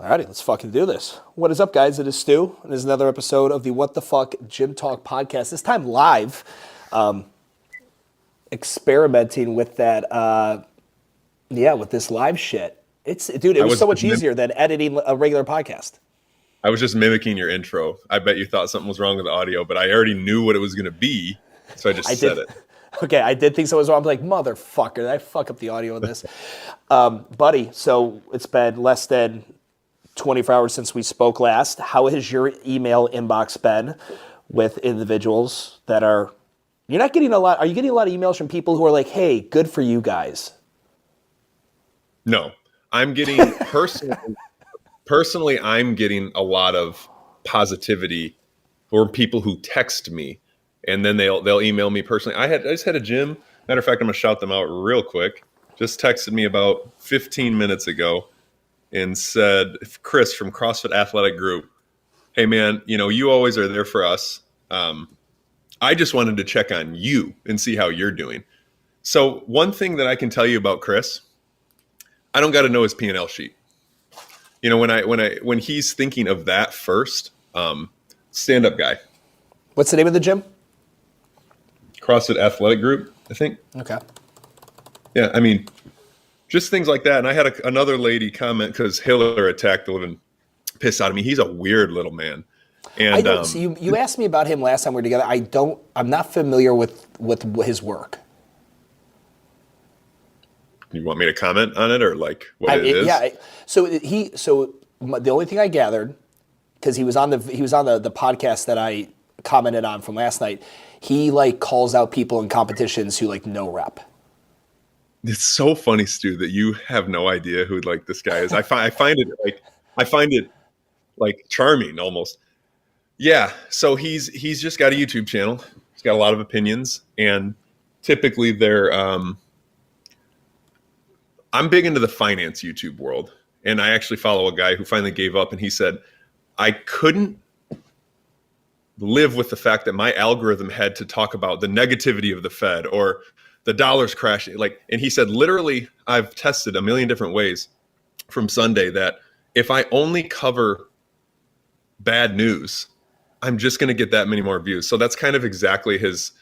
Alrighty, let's fucking do this. What is up, guys? It is Stu, and this is another episode of the What the Fuck Gym Talk podcast. This time live, experimenting with that, with this live shit. It was so much easier than editing a regular podcast. I was just mimicking your intro. I bet you thought something was wrong with the audio, but I already knew what it was going to be, so I just said it. Okay, I did think something was wrong. I'm like, motherfucker, did I fuck up the audio in this? Buddy, so it's been less than 24 hours since we spoke last. How has your email inbox been with individuals that are, you're not getting a lot, are you getting a lot of emails from people who are like, hey, good for you guys? No, I'm getting, personally, I'm getting a lot of positivity for people who text me, and then they'll email me personally. I just had a gym, matter of fact, I'm gonna shout them out real quick, just texted me about 15 minutes ago and said, Chris from CrossFit Athletic Group, hey man, you always are there for us. I just wanted to check on you and see how you're doing. So one thing that I can tell you about Chris, I don't got to know his P&L sheet. When he's thinking of that first, stand-up guy. What's the name of the gym? CrossFit Athletic Group, I think. Okay. Yeah, I mean, just things like that. And I had another lady comment because Hiller attacked the living piss out of me. He's a weird little man. And I don't, so you asked me about him last time we were together. I'm not familiar with his work. You want me to comment on it or like what it is? Yeah. So the only thing I gathered, because he was on the podcast that I commented on from last night, he like calls out people in competitions who like no rep. It's so funny, Stu, that you have no idea who like this guy is. I find it like charming almost. Yeah. So he's just got a YouTube channel. He's got a lot of opinions, and typically they're I'm big into the finance YouTube world, and I actually follow a guy who finally gave up, and he said, I couldn't live with the fact that my algorithm had to talk about the negativity of the Fed or the dollar's crashing. And he said, literally, I've tested a million different ways from Sunday that if I only cover bad news, I'm just going to get that many more views. So that's kind of exactly his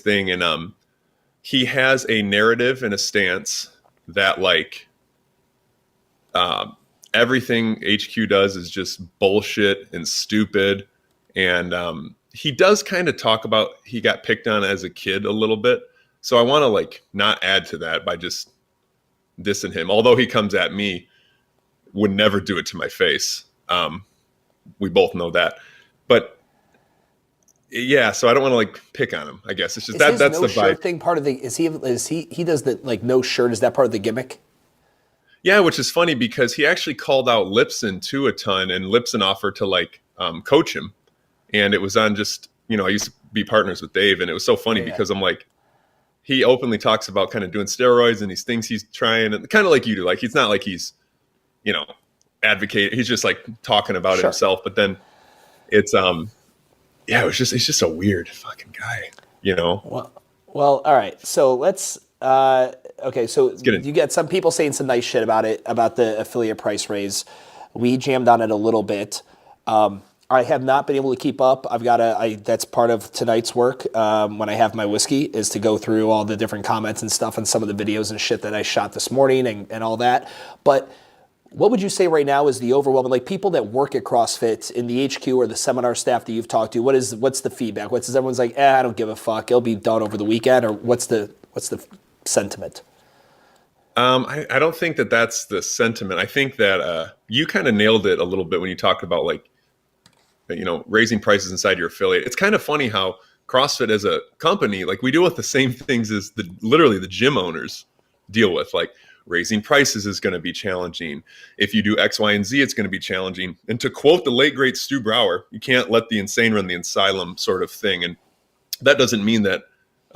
thing. And he has a narrative and a stance that everything HQ does is just bullshit and stupid. And he does kind of talk about he got picked on as a kid a little bit. So I want to not add to that by just dissing him. Although he comes at me, would never do it to my face. We both know that. But yeah, so I don't want to pick on him. I guess it's just that's no the shirt vibe. Thing part of the he does the no shirt. Is that part of the gimmick? Yeah, which is funny because he actually called out Lipson too a ton, and Lipson offered to coach him, and it was on just I used to be partners with Dave, and it was so funny because I'm like, he openly talks about kind of doing steroids and these things he's trying, and kind of like you do. He's not like he's advocating. He's just talking about it himself. But then it's it's just a weird fucking guy, Well, all right. So let's. Okay, so you get some people saying some nice shit about it, about the affiliate price raise. We jammed on it a little bit. I have not been able to keep up. That's part of tonight's work when I have my whiskey, is to go through all the different comments and stuff on some of the videos and shit that I shot this morning and all that. But what would you say right now is the overwhelming, people that work at CrossFit in the HQ or the seminar staff that you've talked to, what's the feedback? Everyone's like, I don't give a fuck. It'll be done over the weekend, or what's the sentiment? I don't think that that's the sentiment. I think that you kind of nailed it a little bit when you talked about raising prices inside your affiliate. It's kind of funny how CrossFit as a company, we deal with the same things as literally the gym owners deal with. Raising prices is going to be challenging. If you do X, Y, and Z, it's going to be challenging. And to quote the late great Stu Brower, you can't let the insane run the asylum sort of thing. And that doesn't mean that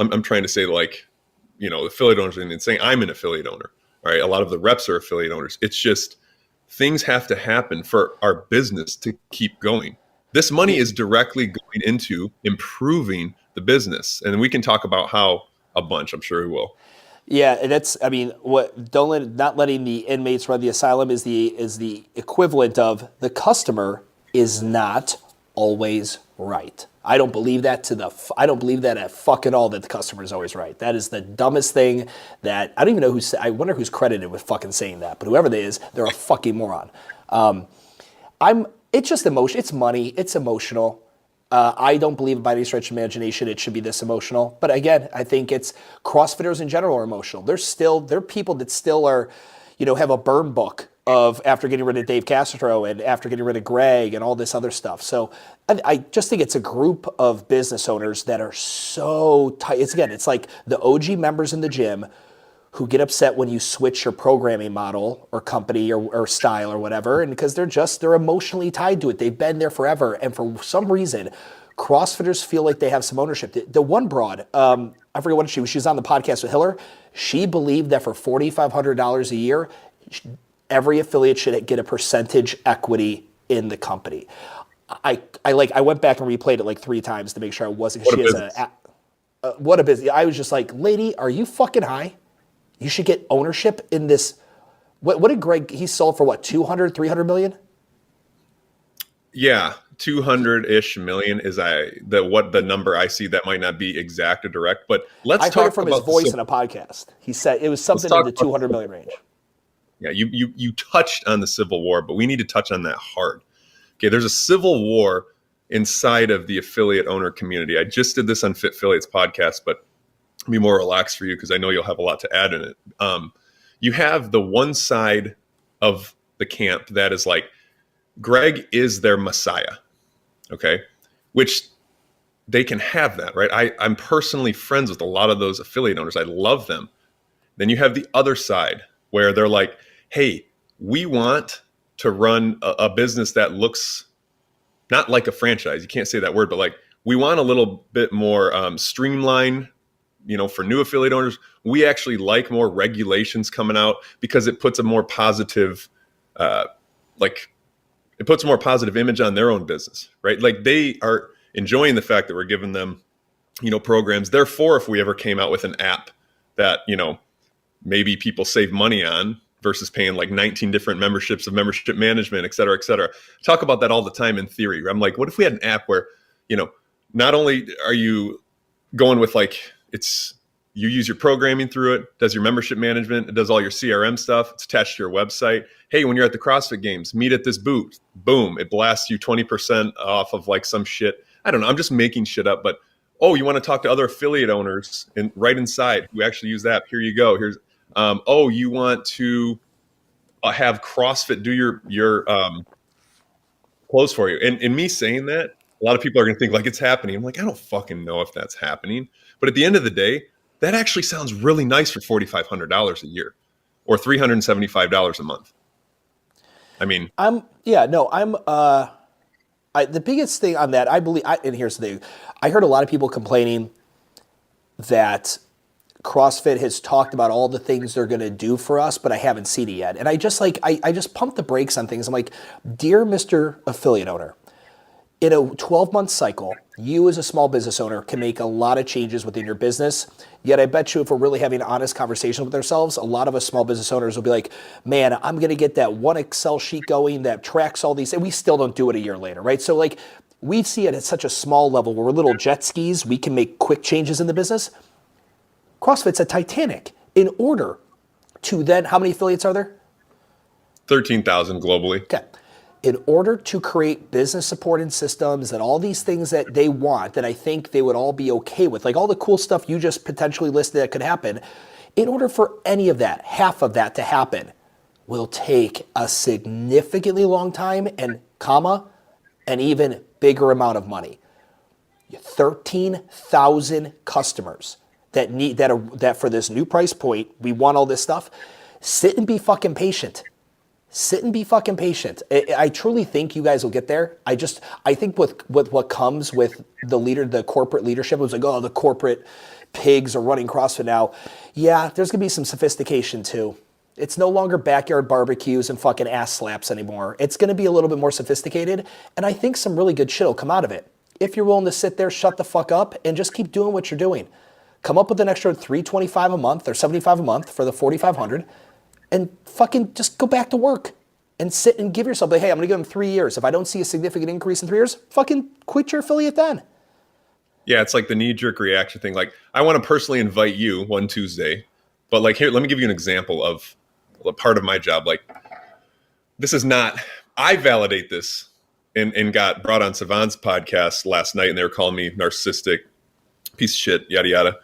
I'm trying to say affiliate owners are insane. I'm an affiliate owner. All right. A lot of the reps are affiliate owners. It's just things have to happen for our business to keep going. This money is directly going into improving the business. And we can talk about how a bunch, I'm sure we will. Yeah, and that's, I mean, not letting the inmates run the asylum is the equivalent of the customer is not always right. I don't believe that I don't believe that at fucking all, that the customer is always right. That is the dumbest thing that, I don't even know I wonder who's credited with fucking saying that, but whoever they is, they're a fucking moron. It's just emotion. It's money. It's emotional. I don't believe by any stretch of imagination it should be this emotional. But again, I think it's CrossFitters in general are emotional. There are people that still are, have a burn book of after getting rid of Dave Castro and after getting rid of Greg and all this other stuff. So I just think it's a group of business owners that are so tight. It's like the OG members in the gym who get upset when you switch your programming model or company or style or whatever, and because they're emotionally tied to it. They've been there forever, and for some reason, CrossFitters feel like they have some ownership. The one broad, I forget what she was on the podcast with Hiller. She believed that for $4,500 a year, every affiliate should get a percentage equity in the company. I went back and replayed it like 3 times to make sure I wasn't. What a business! I was just like, lady, are you fucking high? You should get ownership in this. What did Greg, he sold for what, 200, 300 million? Yeah, 200-ish million is what the number I see. That might not be exact or direct, but let's talk about. I heard it from his voice in a podcast. He said it was something in the 200 million range. Yeah, you touched on the Civil War, but we need to touch on that hard. Okay, there's a civil war inside of the affiliate owner community. I just did this on Fit Affiliates podcast, but be more relaxed for you because I know you'll have a lot to add in it. You have the one side of the camp that is like, Greg is their messiah, okay? Which they can have that, right? I'm personally friends with a lot of those affiliate owners. I love them. Then you have the other side where they're like, hey, we want to run a business that looks not like a franchise. You can't say that word, but like we want a little bit more streamlined. For new affiliate owners, we actually like more regulations coming out because it puts a more positive, it puts a more positive image on their own business, right? Like they are enjoying the fact that we're giving them, programs. Therefore, if we ever came out with an app that, maybe people save money on versus paying like 19 different memberships of membership management, et cetera, et cetera. Talk about that all the time in theory. I'm like, what if we had an app where, not only are you going with like, you use your programming through it, does your membership management, it does all your CRM stuff, it's attached to your website. Hey, when you're at the CrossFit games, meet at this booth, boom, it blasts you 20% off of like some shit. I don't know, I'm just making shit up, but you want to talk to other affiliate owners and right inside who actually use that, here you go. Here's you want to have CrossFit do your clothes for you. And me saying that, a lot of people are going to think like it's happening. I'm like, I don't fucking know if that's happening. But at the end of the day, that actually sounds really nice for $4,500 a year or $375 a month. I mean, the biggest thing on that, I believe, and here's the thing, I heard a lot of people complaining that CrossFit has talked about all the things they're going to do for us, but I haven't seen it yet. And I just pump the brakes on things. I'm like, dear Mr. Affiliate Owner, in a 12-month cycle, you as a small business owner can make a lot of changes within your business. Yet I bet you if we're really having an honest conversation with ourselves, a lot of us small business owners will be like, man, I'm going to get that one Excel sheet going that tracks all these, and we still don't do it a year later, right? So like we see it at such a small level where we're little jet skis, we can make quick changes in the business. CrossFit's a Titanic. In order to then, how many affiliates are there? 13,000 globally. Okay. In order to create business support and systems and all these things that they want, that I think they would all be okay with, like all the cool stuff you just potentially listed that could happen, in order for any of that, half of that to happen, will take a significantly long time and an even bigger amount of money. 13,000 customers that for this new price point, we want all this stuff. Sit and be fucking patient. I truly think you guys will get there. I think with what comes with the corporate leadership, it was like, oh, the corporate pigs are running CrossFit now. Yeah, there's gonna be some sophistication too. It's no longer backyard barbecues and fucking ass slaps anymore. It's gonna be a little bit more sophisticated, and I think some really good shit will come out of it. If you're willing to sit there, shut the fuck up, and just keep doing what you're doing. come up with an extra $325 a month or $75 a month for the 4,500 and fucking just go back to work and sit and give yourself, like, hey, I'm going to give them 3 years. If I don't see a significant increase in 3 years, fucking quit your affiliate then. Yeah, it's like the knee-jerk reaction thing. Like, I want to personally invite you one Tuesday, but like, here, let me give you an example of a part of my job. Like, this is not, I validate this and got brought on Savant's podcast last night, and they were calling me narcissistic, piece of shit, yada, yada.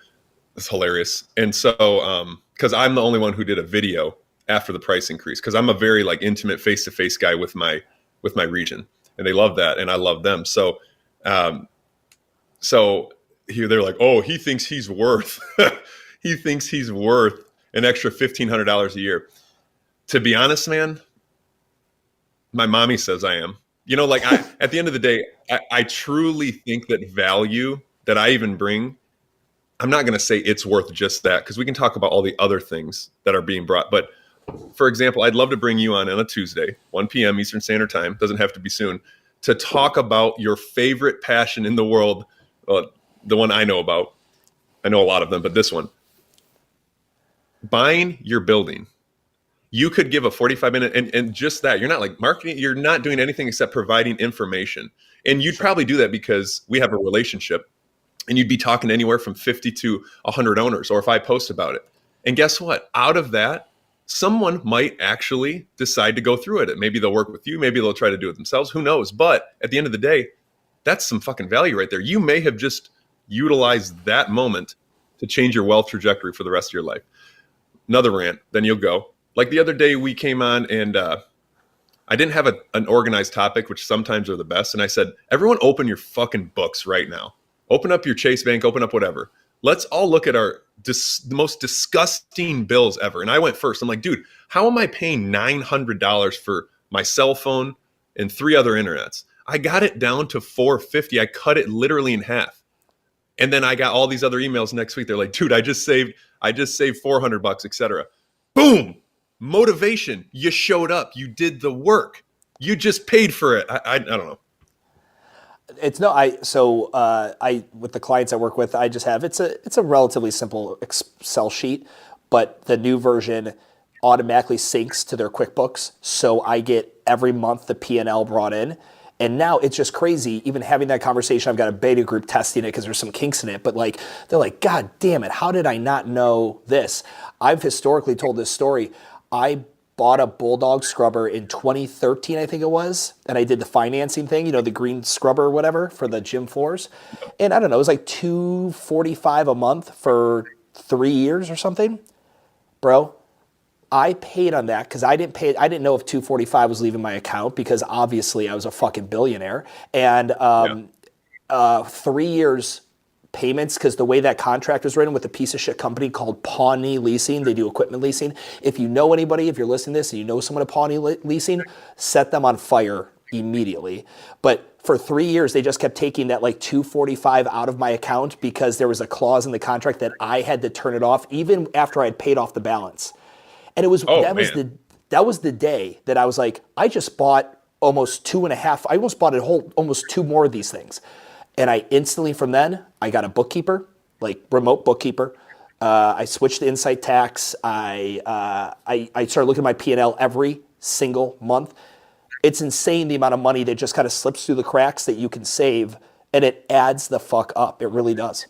It's hilarious. And so, because I'm the only one who did a video after the price increase, because I'm a very like intimate face-to-face guy with my region, and they love that, and I love them. So, here they're like, oh, he thinks he's worth an extra $1,500 a year. To be honest, man, my mommy says I am. You know, like at the end of the day, I truly think that value that I even bring, I'm not going to say it's worth just that, because we can talk about all the other things that are being brought. But for example, I'd love to bring you on a Tuesday, 1 p.m. Eastern Standard Time, doesn't have to be soon, to talk about your favorite passion in the world. The one I know about. I know a lot of them, but this one. Buying your building. You could give a 45-minute, and just that. You're not like marketing. You're not doing anything except providing information. And you'd probably do that because we have a relationship, and you'd be talking to anywhere from 50 to 100 owners, or if I post about it. And guess what? Out of that, someone might actually decide to go through it. Maybe they'll work with you. Maybe they'll try to do it themselves. Who knows? But at the end of the day, that's some fucking value right there. You may have just utilized that moment to change your wealth trajectory for the rest of your life. Another rant, then you'll go. Like the other day we came on and I didn't have an organized topic, which sometimes are the best. And I said, everyone open your fucking books right now. Open up your Chase Bank, open up whatever. Let's all look at our the most disgusting bills ever. And I went first. I'm like, dude, how am I paying $900 for my cell phone and 3 other internets? I got it down to $450. I cut it literally in half. And then I got all these other emails next week. They're like, dude, I just saved $400, etc. Boom. Motivation. You showed up. You did the work. You just paid for it. I don't know. It's no, I with the clients I work with, I just have, it's a relatively simple Excel sheet, but the new version automatically syncs to their QuickBooks. So I get every month the P&L brought in. And now it's just crazy, even having that conversation. I've got a beta group testing it because there's some kinks in it. But like, they're like, God damn it, how did I not know this? I've historically told this story. I bought a Bulldog scrubber in 2013, I think it was. And I did the financing thing, the green scrubber or whatever for the gym floors. And I don't know, it was like $245 a month for 3 years or something. Bro, I paid on that because I didn't know if $245 was leaving my account because obviously I was a fucking billionaire. And 3 years payments, because the way that contract was written with a piece of shit company called Pawnee Leasing, they do equipment leasing. If you know anybody, if you're listening to this and you know someone at Pawnee Leasing, set them on fire immediately. But for 3 years, they just kept taking that like $245 out of my account because there was a clause in the contract that I had to turn it off even after I had paid off the balance. And it was that was the day that I was like, I just bought almost 2.5. I almost bought almost 2 more of these things. And I instantly from then, I got a bookkeeper, like remote bookkeeper. I switched to Insight Tax. I started looking at my P&L every single month. It's insane the amount of money that just kind of slips through the cracks that you can save, and it adds the fuck up. It really does.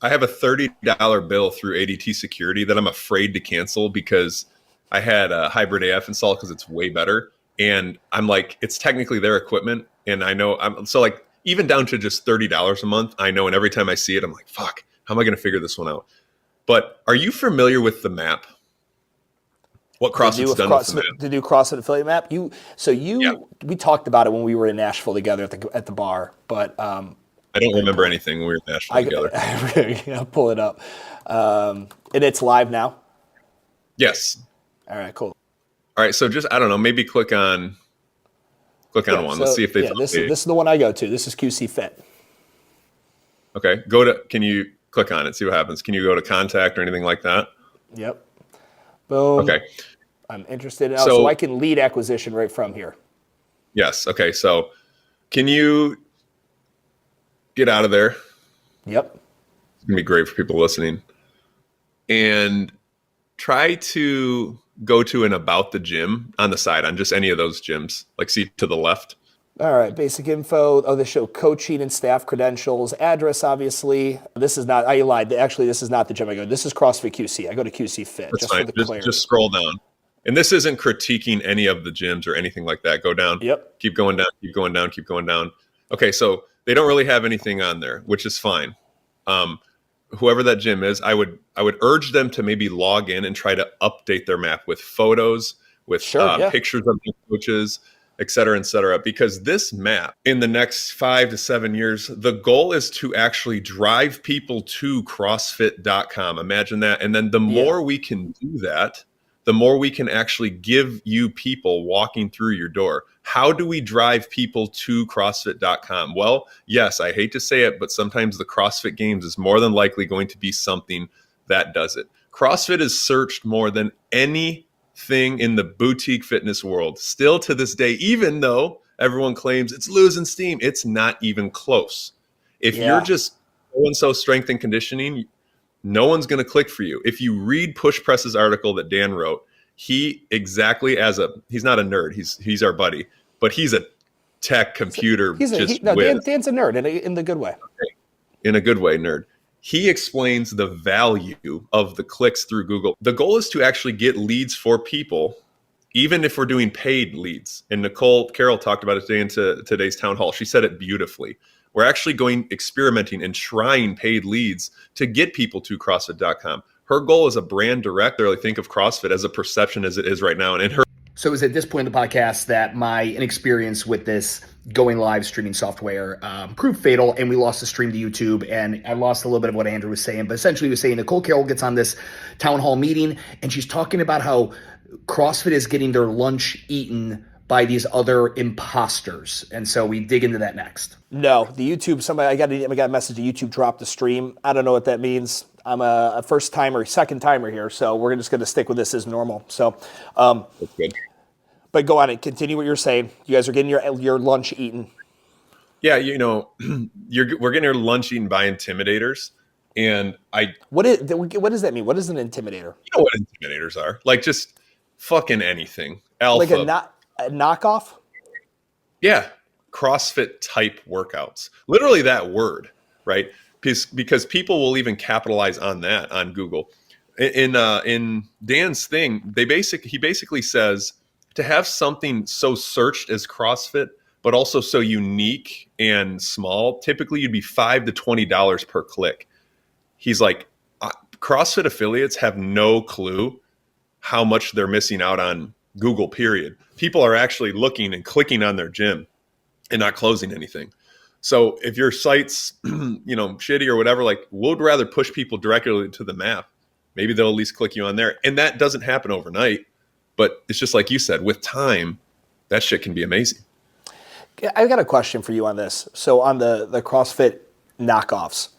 I have a $30 bill through ADT Security that I'm afraid to cancel because I had a Hybrid AF installed because it's way better. And I'm like, it's technically their equipment. And I know even down to just $30 a month, I know. And every time I see it, I'm like, fuck, how am I going to figure this one out? But are you familiar with the map? What CrossFit's done with the map? The new CrossFit affiliate map? We talked about it when we were in Nashville together at the bar, but I don't remember anything when we were in Nashville together. I'll pull it up. And it's live now? Yes. All right, cool. All right, so just, I don't know, maybe click on one. Let's see if they've this is the one I go to. This is QC Fit. Okay, can you click on it, see what happens? Can you go to contact or anything like that? Yep. Boom. Okay. I'm interested in so I can lead acquisition right from here. Yes. Okay. So can you get out of there? Yep. gonna be great for people listening. And try to go to an about the gym on the side on just any of those gyms, like see to the left. All right, basic info. Oh, they show coaching and staff credentials, address, obviously. This is not, I lied. Actually, this is not the gym I go to. This is CrossFit QC. I go to QC Fit. That's just fine. for the clarity. Just scroll down. And this isn't critiquing any of the gyms or anything like that. Go down. Yep. Keep going down. Keep going down. Keep going down. Okay, so they don't really have anything on there, which is fine. Whoever that gym is, I would urge them to maybe log in and try to update their map with photos, with pictures of the coaches, et cetera, because this map in the next 5 to 7 years, the goal is to actually drive people to CrossFit.com. Imagine that. And then the more we can do that, the more we can actually give you people walking through your door. How do we drive people to CrossFit.com? Well, yes, I hate to say it, but sometimes the CrossFit Games is more than likely going to be something that does it. CrossFit is searched more than anything in the boutique fitness world. Still to this day, even though everyone claims it's losing steam, it's not even close. If you're just so-and-so strength and conditioning, no one's going to click for you. If you read Push Press's article that Dan wrote, he's not a nerd. He's our buddy, but he's a tech computer. Dan's a nerd in the good way. In a good way, nerd. He explains the value of the clicks through Google. The goal is to actually get leads for people, even if we're doing paid leads. And Nicole Carroll talked about it today in today's town hall. She said it beautifully. We're actually experimenting and trying paid leads to get people to CrossFit.com. Her goal as a brand director, I think of CrossFit as a perception as it is right now. And So it was at this point in the podcast that my inexperience with this going live streaming software proved fatal, and we lost the stream to YouTube, and I lost a little bit of what Andrew was saying. But essentially he was saying Nicole Carroll gets on this town hall meeting, and she's talking about how CrossFit is getting their lunch eaten by these other imposters. And so we dig into that next. No, the YouTube, I got a message, YouTube dropped the stream. I don't know what that means. I'm a second timer here, so we're just going to stick with this as normal. So, that's good. But go on and continue what you're saying. You guys are getting your lunch eaten. Yeah, we're getting our lunch eaten by intimidators. And what does that mean? What is an intimidator? You know what intimidators are? Like just fucking anything. Alpha. Like a knockoff? Yeah. CrossFit type workouts. Literally that word, right? Because people will even capitalize on that on Google. In Dan's thing, he basically says to have something so searched as CrossFit, but also so unique and small, typically you'd be $5 to $20 per click. He's like, CrossFit affiliates have no clue how much they're missing out on Google, period. People are actually looking and clicking on their gym and not closing anything. So if your site's, shitty or whatever, like we'd rather push people directly to the map. Maybe they'll at least click you on there. And that doesn't happen overnight, but it's just like you said, with time, that shit can be amazing. I've got a question for you on this. So on the CrossFit knockoffs,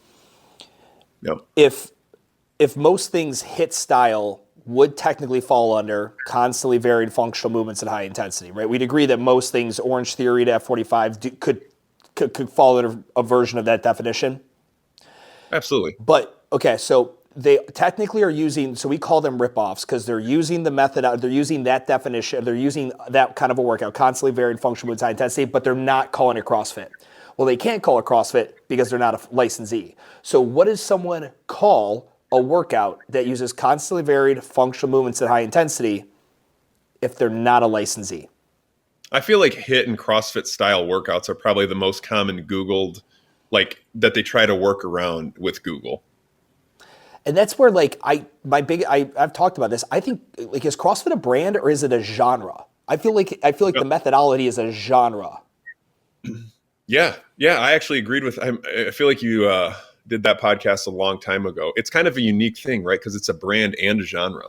yep. If most things hit style would technically fall under constantly varied functional movements at high intensity, right? We'd agree that most things, Orange Theory to F45, could fall under a version of that definition. Absolutely. But, okay, so they technically are using, so we call them ripoffs because they're using the method, they're using that definition, they're using that kind of a workout, constantly varied functional movements at high intensity, but they're not calling it CrossFit. Well, they can't call it CrossFit because they're not a licensee. So what does someone call a workout that uses constantly varied functional movements at high intensity if they're not a licensee? I feel like HIIT and CrossFit style workouts are probably the most common Googled, like that they try to work around with Google. And that's where I've talked about this. I think like is CrossFit a brand or is it a genre? I feel like the methodology is a genre. Yeah. I actually agreed with. I feel like you did that podcast a long time ago. It's kind of a unique thing, right? Because it's a brand and a genre.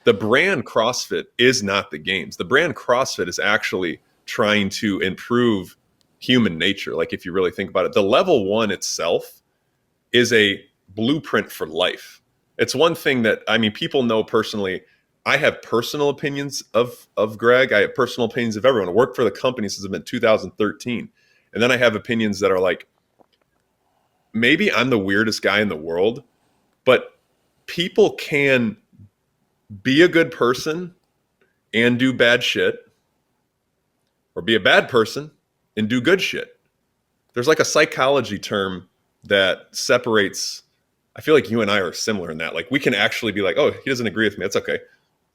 The brand CrossFit is not the games. The brand CrossFit is actually trying to improve human nature. Like if you really think about it, the level 1 itself is a blueprint for life. It's one thing that, people know personally. I have personal opinions of Greg. I have personal opinions of everyone. I worked for the company since I've been 2013. And then I have opinions that are like, maybe I'm the weirdest guy in the world, but people can be a good person and do bad shit, or be a bad person and do good shit. There's like a psychology term that separates. I feel like you and I are similar in that. Like, we can actually be like, oh, he doesn't agree with me. That's okay.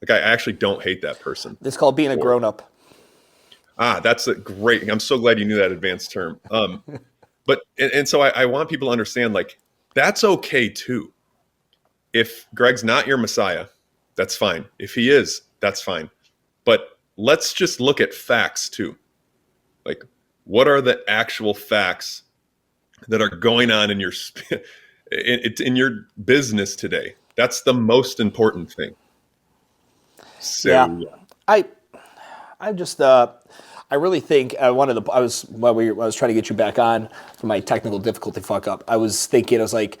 Like, I actually don't hate that person. It's called being a grown-up. That's a great. I'm so glad you knew that advanced term. But so I want people to understand, like, that's okay too. If Greg's not your Messiah, that's fine. If he is, that's fine. But let's just look at facts too. Like, what are the actual facts that are going on in your in your business today? That's the most important thing. So, yeah. I just I really think I was trying to get you back on for my technical difficulty fuck up. I was like,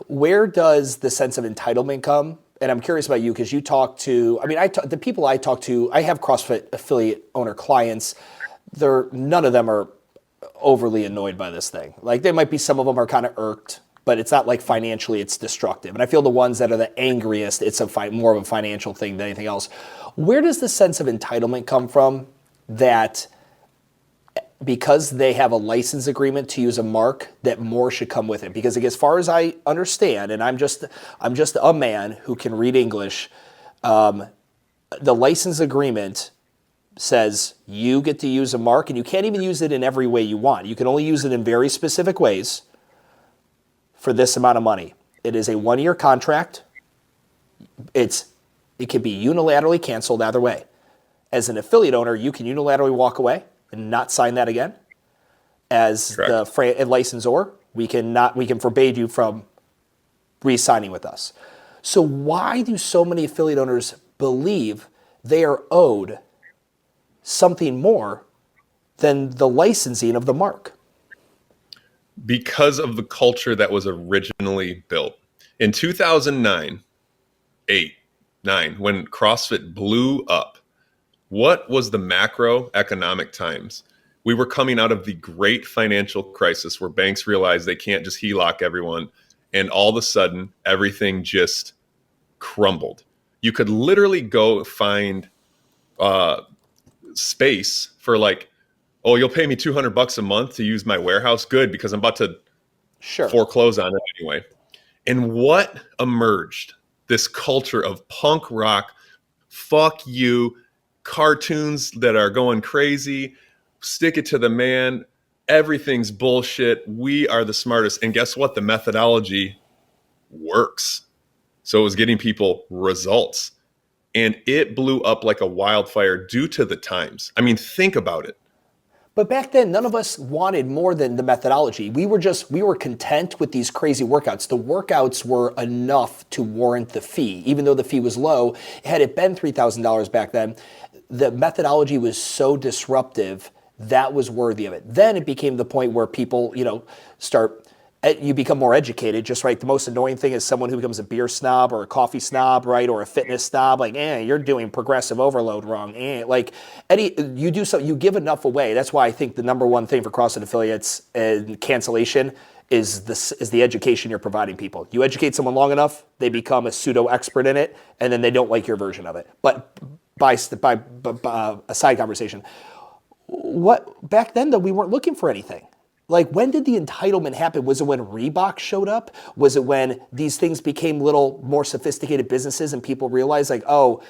where does the sense of entitlement come? And I'm curious about you, because you talk to, the people I talk to, I have CrossFit affiliate owner clients. None of them are overly annoyed by this thing. Like, there might be some of them are kind of irked, but it's not like financially it's destructive. And I feel the ones that are the angriest, it's more of a financial thing than anything else. Where does the sense of entitlement come from that because they have a license agreement to use a mark, that more should come with it? Because as far as I understand, and I'm just a man who can read English, the license agreement says you get to use a mark, and you can't even use it in every way you want. You can only use it in very specific ways for this amount of money. It is a 1-year contract. It can be unilaterally canceled either way. As an affiliate owner, you can unilaterally walk away and not sign that again. As Correct. The licensor, we can forbade you from re-signing with us. So why do so many affiliate owners believe they are owed something more than the licensing of the mark? Because of the culture that was originally built. In 2009, 9, when CrossFit blew up, what was the macroeconomic times? We were coming out of the great financial crisis where banks realized they can't just HELOC everyone, and all of a sudden, everything just crumbled. You could literally go find space for like, oh, you'll pay me $200 a month to use my warehouse? Good, because I'm about to foreclose on it anyway. And what emerged? This culture of punk rock, fuck you, cartoons that are going crazy, stick it to the man, everything's bullshit, we are the smartest. And guess what? The methodology works. So it was getting people results. And it blew up like a wildfire due to the times. I mean, think about it. But back then, none of us wanted more than the methodology. We were content with these crazy workouts. The workouts were enough to warrant the fee. Even though the fee was low, had it been $3,000 back then, the methodology was so disruptive, that was worthy of it. Then it became the point where people, you become more educated, just right. The most annoying thing is someone who becomes a beer snob or a coffee snob, right, or a fitness snob. Like, you're doing progressive overload wrong. Like, Eddie, you give enough away. That's why I think the number one thing for CrossFit affiliates and cancellation is the education you're providing people. You educate someone long enough, they become a pseudo expert in it, and then they don't like your version of it. But by a side conversation, back then though, we weren't looking for anything. Like, when did the entitlement happen? Was it when Reebok showed up? Was it when these things became little more sophisticated businesses and people realized, like, oh,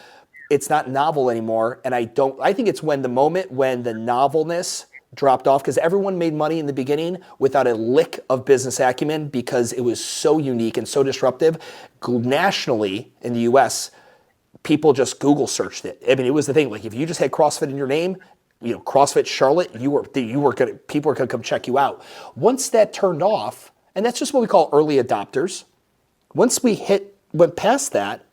it's not novel anymore? And I think it's when the novelness dropped off, because everyone made money in the beginning without a lick of business acumen, because it was so unique and so disruptive. Nationally in the US, people just Google searched it. I mean, it was the thing. Like, if you just had CrossFit in your name, CrossFit Charlotte, people were gonna come check you out. Once that turned off, and that's just what we call early adopters. Once we went past that,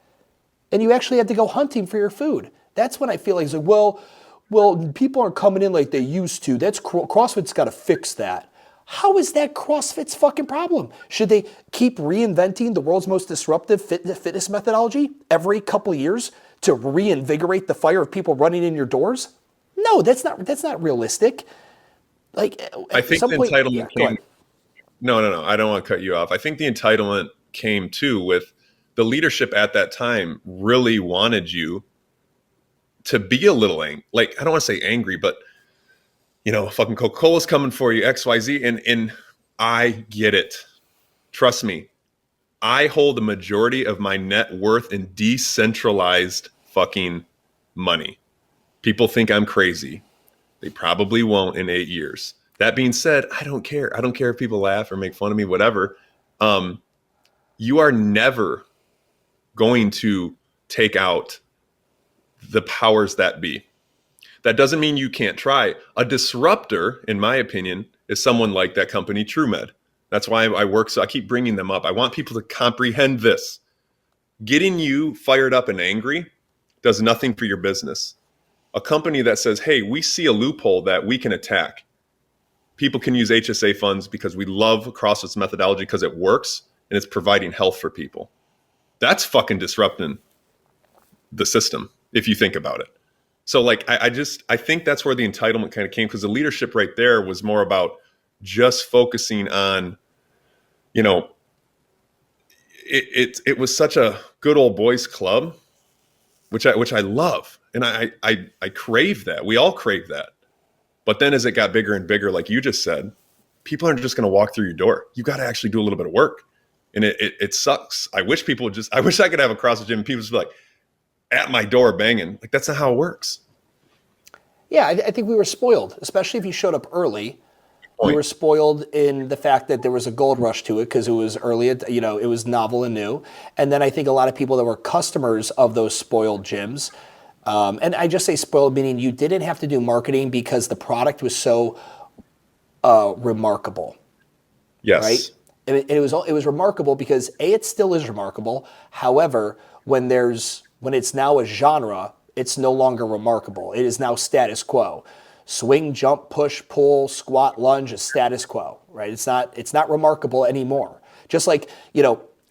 and you actually had to go hunting for your food, that's when I feel like it's like, well, people aren't coming in like they used to. That's CrossFit's got to fix that. How is that CrossFit's fucking problem? Should they keep reinventing the world's most disruptive fitness methodology every couple of years to reinvigorate the fire of people running in your doors? No, that's not realistic. Like, I think the entitlement came. No. I don't want to cut you off. I think the entitlement came too with the leadership at that time really wanted you to be a little like, I don't want to say angry, but fucking Coca-Cola's coming for you, XYZ. And I get it. Trust me. I hold the majority of my net worth in decentralized fucking money. People think I'm crazy. They probably won't in 8 years. That being said, I don't care. I don't care if people laugh or make fun of me, whatever. You are never going to take out the powers that be. That doesn't mean you can't try. A disruptor, in my opinion, is someone like that company, TrueMed. That's why I work. So I keep bringing them up. I want people to comprehend this. Getting you fired up and angry does nothing for your business. A company that says, hey, we see a loophole that we can attack. People can use HSA funds because we love CrossFit's methodology because it works and it's providing health for people. That's fucking disrupting the system, if you think about it. So like, I think that's where the entitlement kind of came, because the leadership right there was more about just focusing on, it was such a good old boys club, which I love. And I crave that. We all crave that. But then as it got bigger and bigger, like you just said, people aren't just going to walk through your door. You got to actually do a little bit of work. And it sucks. I wish I could have a CrossFit gym and people just be like at my door banging. Like, that's not how it works. Yeah, I think we were spoiled, especially if you showed up early. We were spoiled in the fact that there was a gold rush to it because it was early, it was novel and new. And then I think a lot of people that were customers of those spoiled gyms, and I just say spoiled meaning you didn't have to do marketing because the product was so remarkable. Yes. Right? And it was remarkable because it still is remarkable. However, when it's now a genre, it's no longer remarkable. It is now status quo. Swing, jump, push, pull, squat, lunge is status quo, right? It's not remarkable anymore. Just like,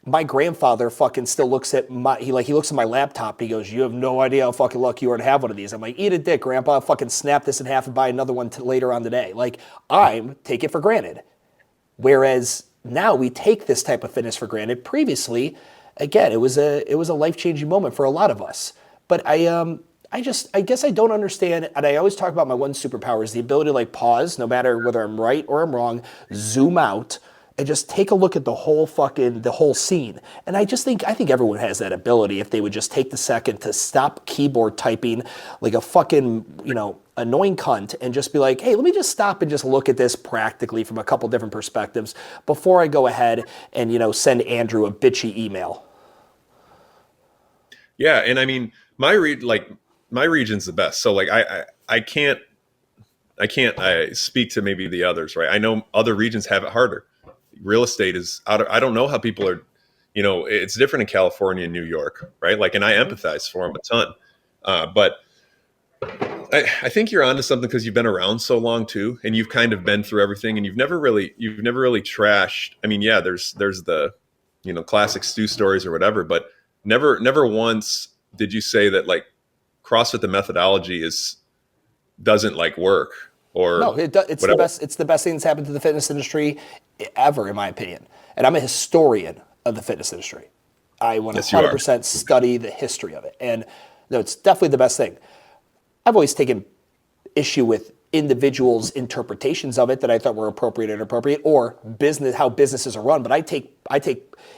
my grandfather fucking still looks at he looks at my laptop and he goes, "You have no idea how fucking lucky you are to have one of these." I'm like, "Eat a dick, grandpa. I'll fucking snap this in half and buy another one later on today." Like, take it for granted. Whereas now we take this type of fitness for granted. Previously, again, it was a life-changing moment for a lot of us. But I guess I don't understand, and I always talk about my one superpower is the ability to pause, no matter whether I'm right or I'm wrong, zoom out, and just take a look at the whole scene. And I think everyone has that ability if they would just take the second to stop keyboard typing like a fucking, annoying cunt and just be like, hey, let me just stop and just look at this practically from a couple different perspectives before I go ahead and, send Andrew a bitchy email. Yeah. And I mean, my region's the best. So I can't speak to maybe the others, right? I know other regions have it harder. Real estate is I don't know how people are, it's different in California and New York, right? And I empathize for them a ton. But I think you're onto something because you've been around so long too, and you've kind of been through everything, and you've never really trashed. I mean, yeah, there's the, classic stew stories or whatever, but never once did you say that CrossFit, the methodology doesn't work or no, it's the best. It's the best thing that's happened to the fitness industry ever, in my opinion. And I'm a historian of the fitness industry. I 100% study the history of it, and no, it's definitely the best thing. I've always taken issue with individuals' interpretations of it that I thought were appropriate or inappropriate, or how businesses are run. But I take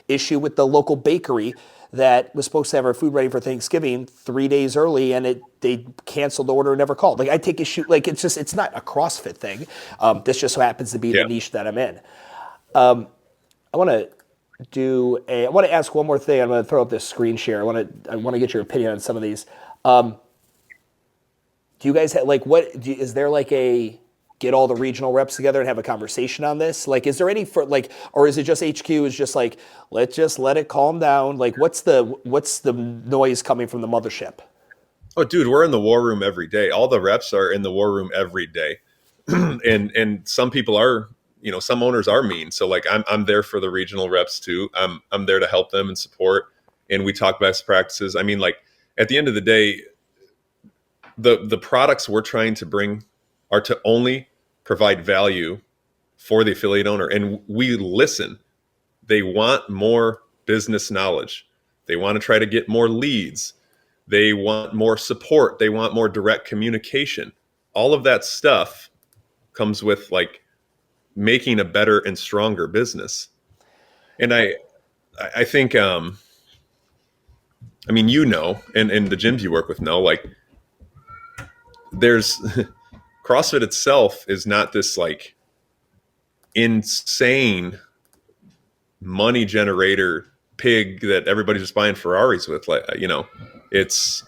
issue with the local bakery that was supposed to have our food ready for Thanksgiving 3 days early, and they canceled the order and never called. I take issue, it's not a CrossFit thing. This just so happens to be the niche that I'm in. I want to ask one more thing. I'm going to throw up this screen share. I want to get your opinion on some of these. Do you guys have, is there a get all the regional reps together and have a conversation on this? Is there any or is it just HQ is just let's just let it calm down? What's the noise coming from the mothership? Oh, dude, we're in the war room every day. All the reps are in the war room every day. and some people are, some owners are mean. So I'm there for the regional reps too. I'm there to help them and support. And we talk best practices. I mean, at the end of the day, the products we're trying to bring are to only provide value for the affiliate owner, and we listen. They want more business knowledge. They want to try to get more leads. They want more support. They want more direct communication. All of that stuff comes with like making a better and stronger business. And I think, I mean, you know, and the gyms you work with know, like there's CrossFit itself is not this like insane money generator pig that everybody's just buying Ferraris with. Like, you know, it's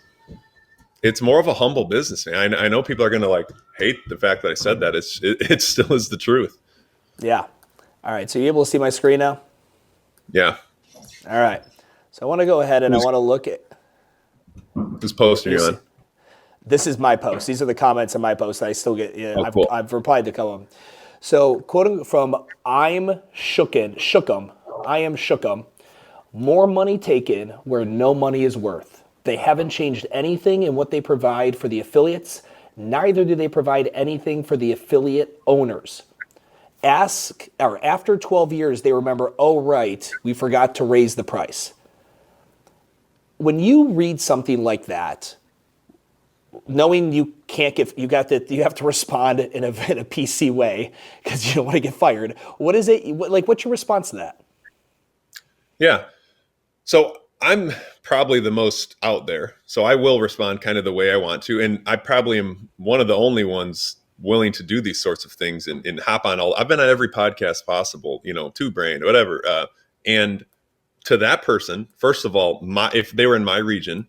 more of a humble business. I know people are going to like hate the fact that I said that. It still is the truth. Yeah. All right. So you able to see my screen now? Yeah. All right. So I want to go ahead and I want to look at. Whose post are you on? This is my post. These are the comments on my post. I still get. Cool. I've replied to a couple of them. So quoting from I'm Shookum. I am Shookum. More money taken where no money is worth. They haven't changed anything in what they provide for the affiliates. Neither do they provide anything for the affiliate owners. After 12 years, they remember, oh, right, we forgot to raise the price. When you read something like that, knowing you can't get, you have to respond in a PC way because you don't want to get fired. What is it? What's your response to that? Yeah. So I'm probably the most out there. So I will respond kind of the way I want to. And I probably am one of the only ones willing to do these sorts of things and hop on I've been on every podcast possible, you know, Two Brain, whatever. And to that person, first of all, if they were in my region,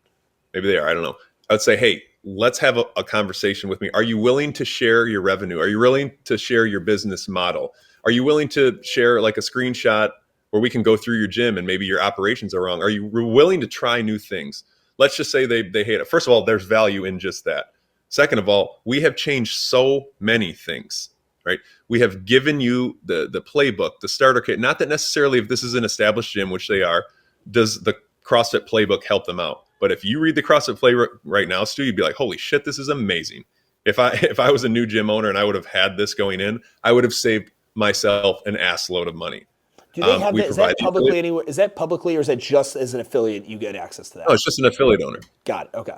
maybe they are, I don't know. I'd say, hey, let's have a conversation with me. Are you willing to share your revenue? Are you willing to share your business model? Are you willing to share like a screenshot where we can go through your gym and maybe your operations are wrong? Are you willing to try new things? Let's just say they hate it. First of all, there's value in just that. Second of all, we have changed so many things, right? We have given you the playbook, the starter kit. Not that necessarily if this is an established gym, which they are, does the CrossFit playbook help them out. But if you read the CrossFit playbook right now, Stu, you'd be like, holy shit, this is amazing. If I was a new gym owner and I would have had this going in, I would have saved myself an ass load of money. Do they have that? Is that publicly anywhere? Is that publicly or is that just as an affiliate you get access to that? No, it's just an affiliate owner. Got it. Okay.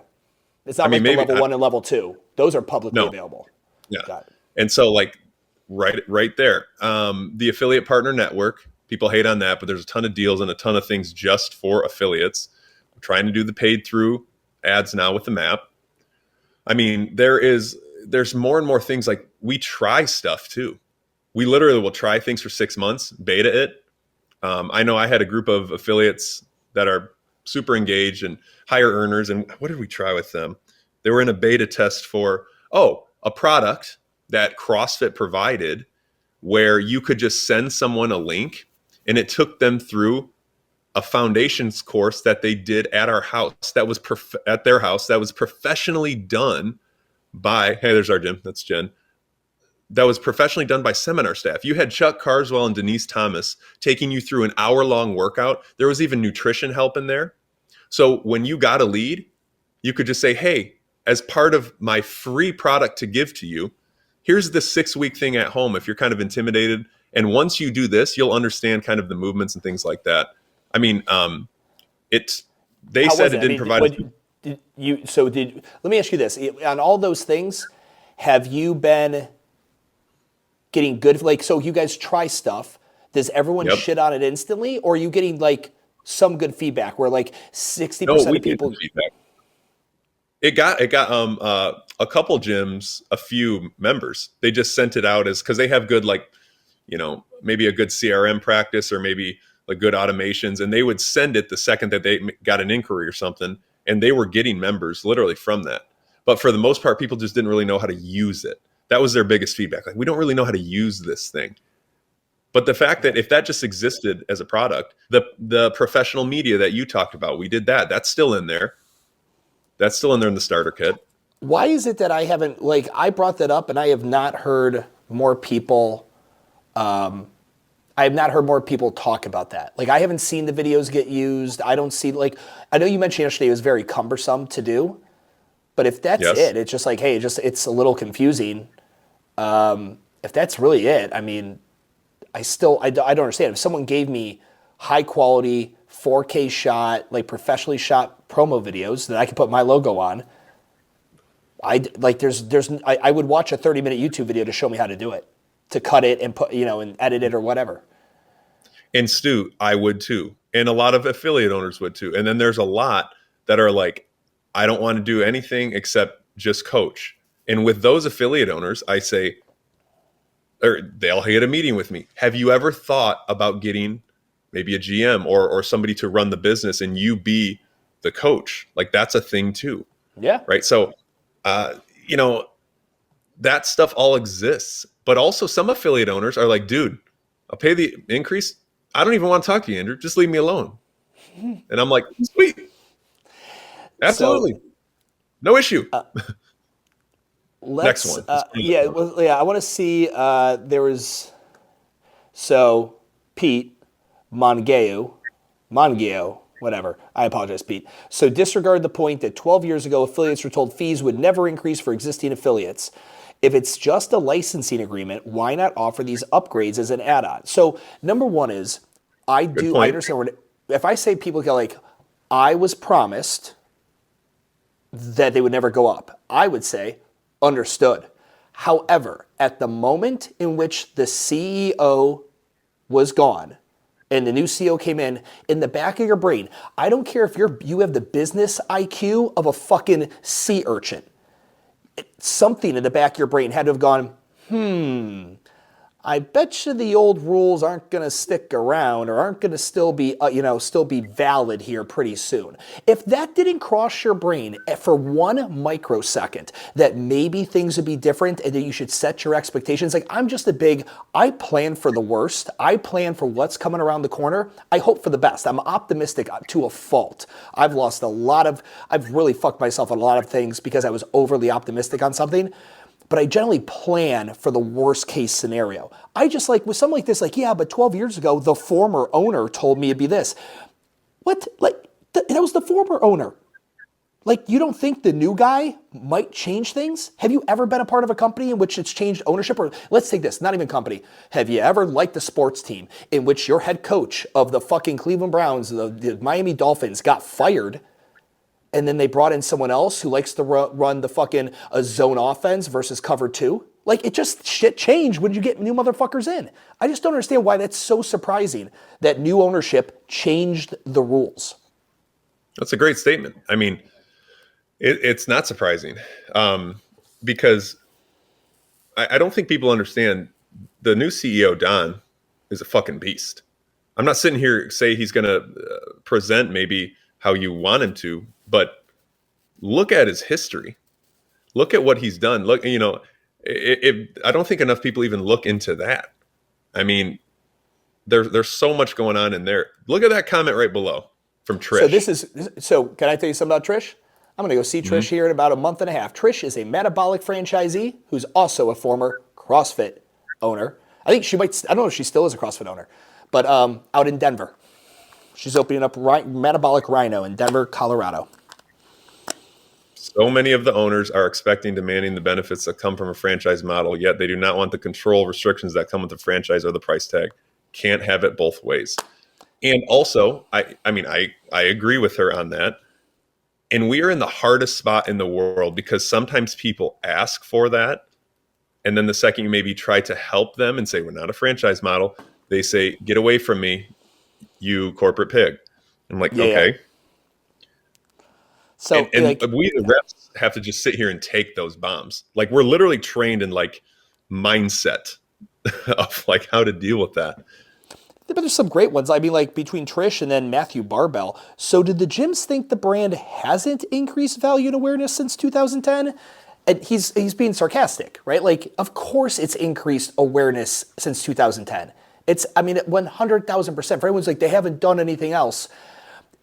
It's not like the level 1 and level 2. Those are publicly available. Yeah. Got it. And so like right there, the affiliate partner network, people hate on that, but there's a ton of deals and a ton of things just for affiliates. We're trying to do the paid through ads now with the map. I mean, there's more and more things. Like we try stuff too. We literally will try things for 6 months, beta it. I know I had a group of affiliates that are super engaged and higher earners. And what did we try with them? They were in a beta test for, a product that CrossFit provided where you could just send someone a link and it took them through a foundations course that they did at our house. That was at their house. That was professionally done by, hey, there's our gym. That's Jen. That was professionally done by seminar staff. You had Chuck Carswell and Denise Thomas taking you through an hour-long workout. There was even nutrition help in there. So when you got a lead, you could just say, hey, as part of my free product to give to you, here's the 6-week thing at home if you're kind of intimidated. And once you do this, you'll understand kind of the movements and things like that. I mean, they said it didn't provide. Let me ask you this. On all those things, have you been getting good? Like, so you guys try stuff. Does everyone shit on it instantly? Or are you getting like some good feedback where like 60% of people? Feedback. It got a couple gyms, a few members. They just sent it out as, because they have good, like, you know, maybe a good CRM practice or maybe like good automations, and they would send it the second that they got an inquiry or something, and they were getting members literally from that. But for the most part, people just didn't really know how to use it. That was their biggest feedback. Like, we don't really know how to use this thing. But the fact that if that just existed as a product, the professional media that you talked about, we did that. That's still in there. That's still in there in the starter kit. Why is it that I haven't, like, I brought that up and I have not heard more people, talk about that. Like, I haven't seen the videos get used. I don't see, like, I know you mentioned yesterday it was very cumbersome to do, but if that's it, it's just like, hey, it's a little confusing. If that's really it, I mean, I don't understand. If someone gave me high quality 4K shot, like professionally shot promo videos that I could put my logo on, I would watch a 30-minute YouTube video to show me how to do it, to cut it and put, and edit it or whatever. And Stu, I would too. And a lot of affiliate owners would too. And then there's a lot that are like, I don't want to do anything except just coach. And with those affiliate owners, I say, or they'll get a meeting with me. Have you ever thought about getting maybe a GM or somebody to run the business and you be the coach? Like that's a thing too. Yeah. Right. So, that stuff all exists, but also some affiliate owners are like, dude, I'll pay the increase. I don't even want to talk to you, Andrew. Just leave me alone. And I'm like, sweet. Absolutely. So, no issue. Next one. I want to see, there was, Pete Mongeo, whatever. I apologize, Pete. So disregard the point that 12 years ago, affiliates were told fees would never increase for existing affiliates. If it's just a licensing agreement, why not offer these upgrades as an add-on? So number one is, I understand if I say people go like, I was promised that they would never go up, I would say, understood. However, at the moment in which the CEO was gone and the new CEO came in the back of your brain, I don't care if you have the business IQ of a fucking sea urchin. Something in the back of your brain had to have gone, I bet you the old rules aren't going to stick around or aren't going to still be valid here pretty soon. If that didn't cross your brain for 1 microsecond that maybe things would be different and that you should set your expectations, like I plan for the worst. I plan for what's coming around the corner. I hope for the best. I'm optimistic to a fault. I've really fucked myself on a lot of things because I was overly optimistic on something. But I generally plan for the worst case scenario. I just with something like this, but 12 years ago, the former owner told me it'd be this. What? That was the former owner. You don't think the new guy might change things? Have you ever been a part of a company in which it's changed ownership? Or let's take this, not even company. Have you ever liked a sports team in which your head coach of the fucking Cleveland Browns, the Miami Dolphins, got fired? And then they brought in someone else who likes to run the fucking zone offense versus cover 2. Shit changed when you get new motherfuckers in. I just don't understand why that's so surprising that new ownership changed the rules. That's a great statement. I mean, it's not surprising because I don't think people understand the new CEO, Don, is a fucking beast. I'm not sitting here say he's going to present maybe how you want him to, but look at his history. Look at what he's done. Look, I don't think enough people even look into that. I mean, there's so much going on in there. Look at that comment right below from Trish. So can I tell you something about Trish? I'm going to go see Trish here in about a month and a half. Trish is a metabolic franchisee who's also a former CrossFit owner. I don't know if she still is a CrossFit owner, but out in Denver. She's opening up Metabolic Rhino in Denver, Colorado. So many of the owners are demanding the benefits that come from a franchise model, yet they do not want the control restrictions that come with the franchise or the price tag. Can't have it both ways. And also, I agree with her on that. And we are in the hardest spot in the world because sometimes people ask for that. And then the second you maybe try to help them and say, we're not a franchise model, they say, get away from me, you corporate pig. I'm like, okay. So and we the reps have to just sit here and take those bombs. We're literally trained in mindset of how to deal with that. But there's some great ones. I mean, between Trish and then Matthew Barbell. So did the gyms think the brand hasn't increased value and awareness since 2010? And he's being sarcastic, right? Of course it's increased awareness since 2010. It's, 100,000%. For everyone's they haven't done anything else.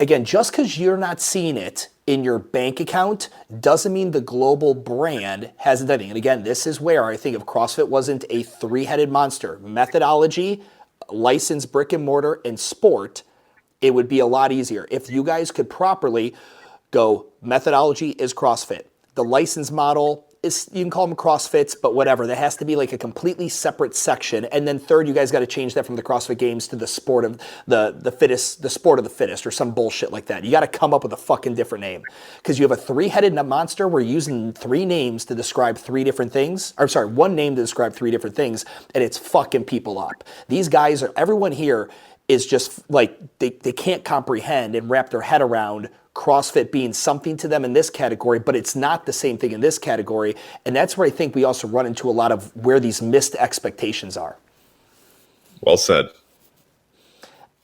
Again, just because you're not seeing it in your bank account doesn't mean the global brand hasn't done anything. And again, this is where I think if CrossFit wasn't a three-headed monster, methodology, licensed brick and mortar, and sport, it would be a lot easier. If you guys could properly go, methodology is CrossFit. The license model you can call them CrossFit's, but whatever. There has to be like a completely separate section. And then third, you guys got to change that from the CrossFit Games to the sport of the fittest, the sport of the fittest, or some bullshit like that. You got to come up with a fucking different name, because you have a three-headed monster. We're using three names to describe three different things. Or sorry, one name to describe three different things, and it's fucking people up. These guys everyone here is just like, they can't comprehend and wrap their head around CrossFit being something to them in this category, but it's not the same thing in this category. And that's where I think we also run into a lot of where these missed expectations are. Well said.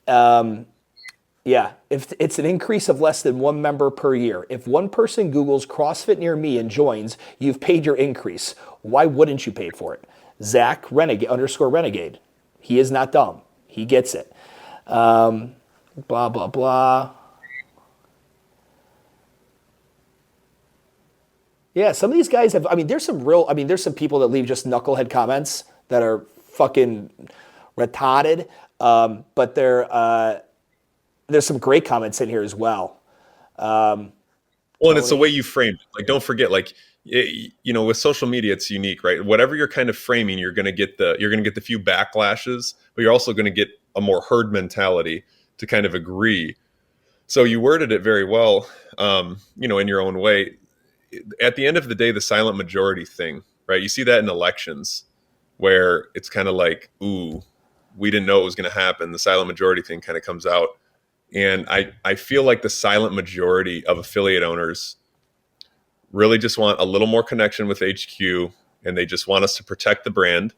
Yeah, if it's an increase of less than one member per year. If one person Googles CrossFit near me and joins, you've paid your increase. Why wouldn't you pay for it? Zach _Renegade. He is not dumb. He gets it. Blah, blah, blah. Yeah, some of these guys have, there's some people that leave just knucklehead comments that are fucking retarded. But there's some great comments in here as well. And it's the way you frame it. Like, don't forget, like, with social media, it's unique, right? Whatever you're kind of framing, you're going to get the few backlashes, but you're also going to get a more herd mentality to kind of agree. So you worded it very well, in your own way. At the end of the day, the silent majority thing, right? You see that in elections where it's kind of like, ooh, we didn't know it was going to happen. The silent majority thing kind of comes out. And I feel like the silent majority of affiliate owners really just want a little more connection with HQ, and they just want us to protect the brand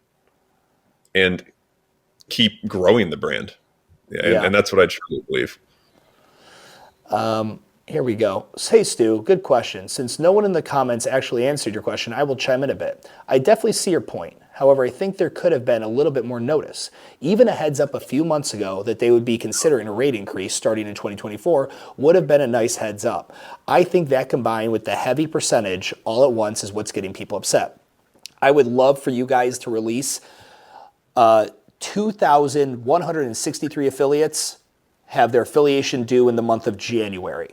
and keep growing the brand. And that's what I truly believe. Here we go. Hey, Stu, good question. Since no one in the comments actually answered your question, I will chime in a bit. I definitely see your point. However, I think there could have been a little bit more notice. Even a heads up a few months ago that they would be considering a rate increase starting in 2024 would have been a nice heads up. I think that combined with the heavy percentage all at once is what's getting people upset. I would love for you guys to release 2,163 affiliates have their affiliation due in the month of January.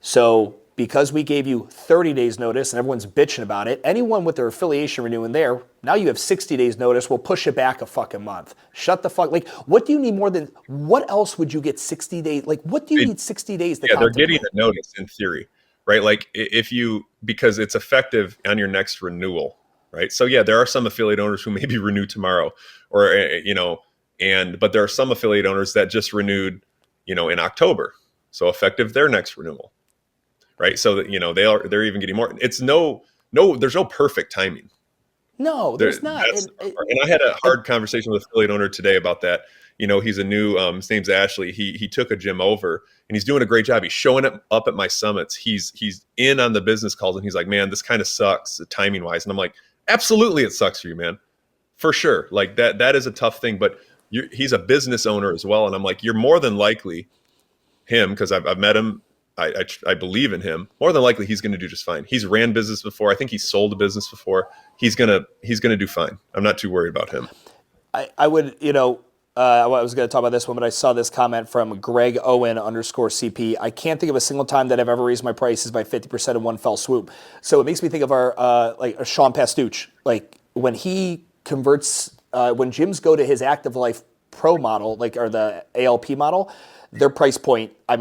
So because we gave you 30 days notice and everyone's bitching about it, anyone with their affiliation renewing there, now you have 60 days notice, we'll push it back a fucking month. Shut the fuck, like, what do you need more than, what else would you get 60 days, like, what do you need 60 days to they're getting a notice in theory, right? Like, because it's effective on your next renewal, right? So yeah, there are some affiliate owners who maybe renew tomorrow, or, but there are some affiliate owners that just renewed, in October. So effective their next renewal. Right. So that, they're even getting more. It's there's no perfect timing. No, there's not. And I had a hard conversation with an affiliate owner today about that. He's a new, his name's Ashley. He took a gym over and he's doing a great job. He's showing up at my summits. He's in on the business calls and he's like, man, this kind of sucks timing wise. And I'm like, absolutely. It sucks for you, man. For sure. Like that is a tough thing, but he's a business owner as well. And I'm like, you're more than likely him, cause I've met him. I believe in him. More than likely, he's going to do just fine. He's ran business before. I think he's sold a business before. He's gonna do fine. I'm not too worried about him. I would, I was going to talk about this one, but I saw this comment from Greg Owen _CP. I can't think of a single time that I've ever raised my prices by 50% in one fell swoop. So it makes me think of our like Sean Pastuch. Like when he converts, when gyms go to his Active Life Pro model, or the ALP model. Their price point, I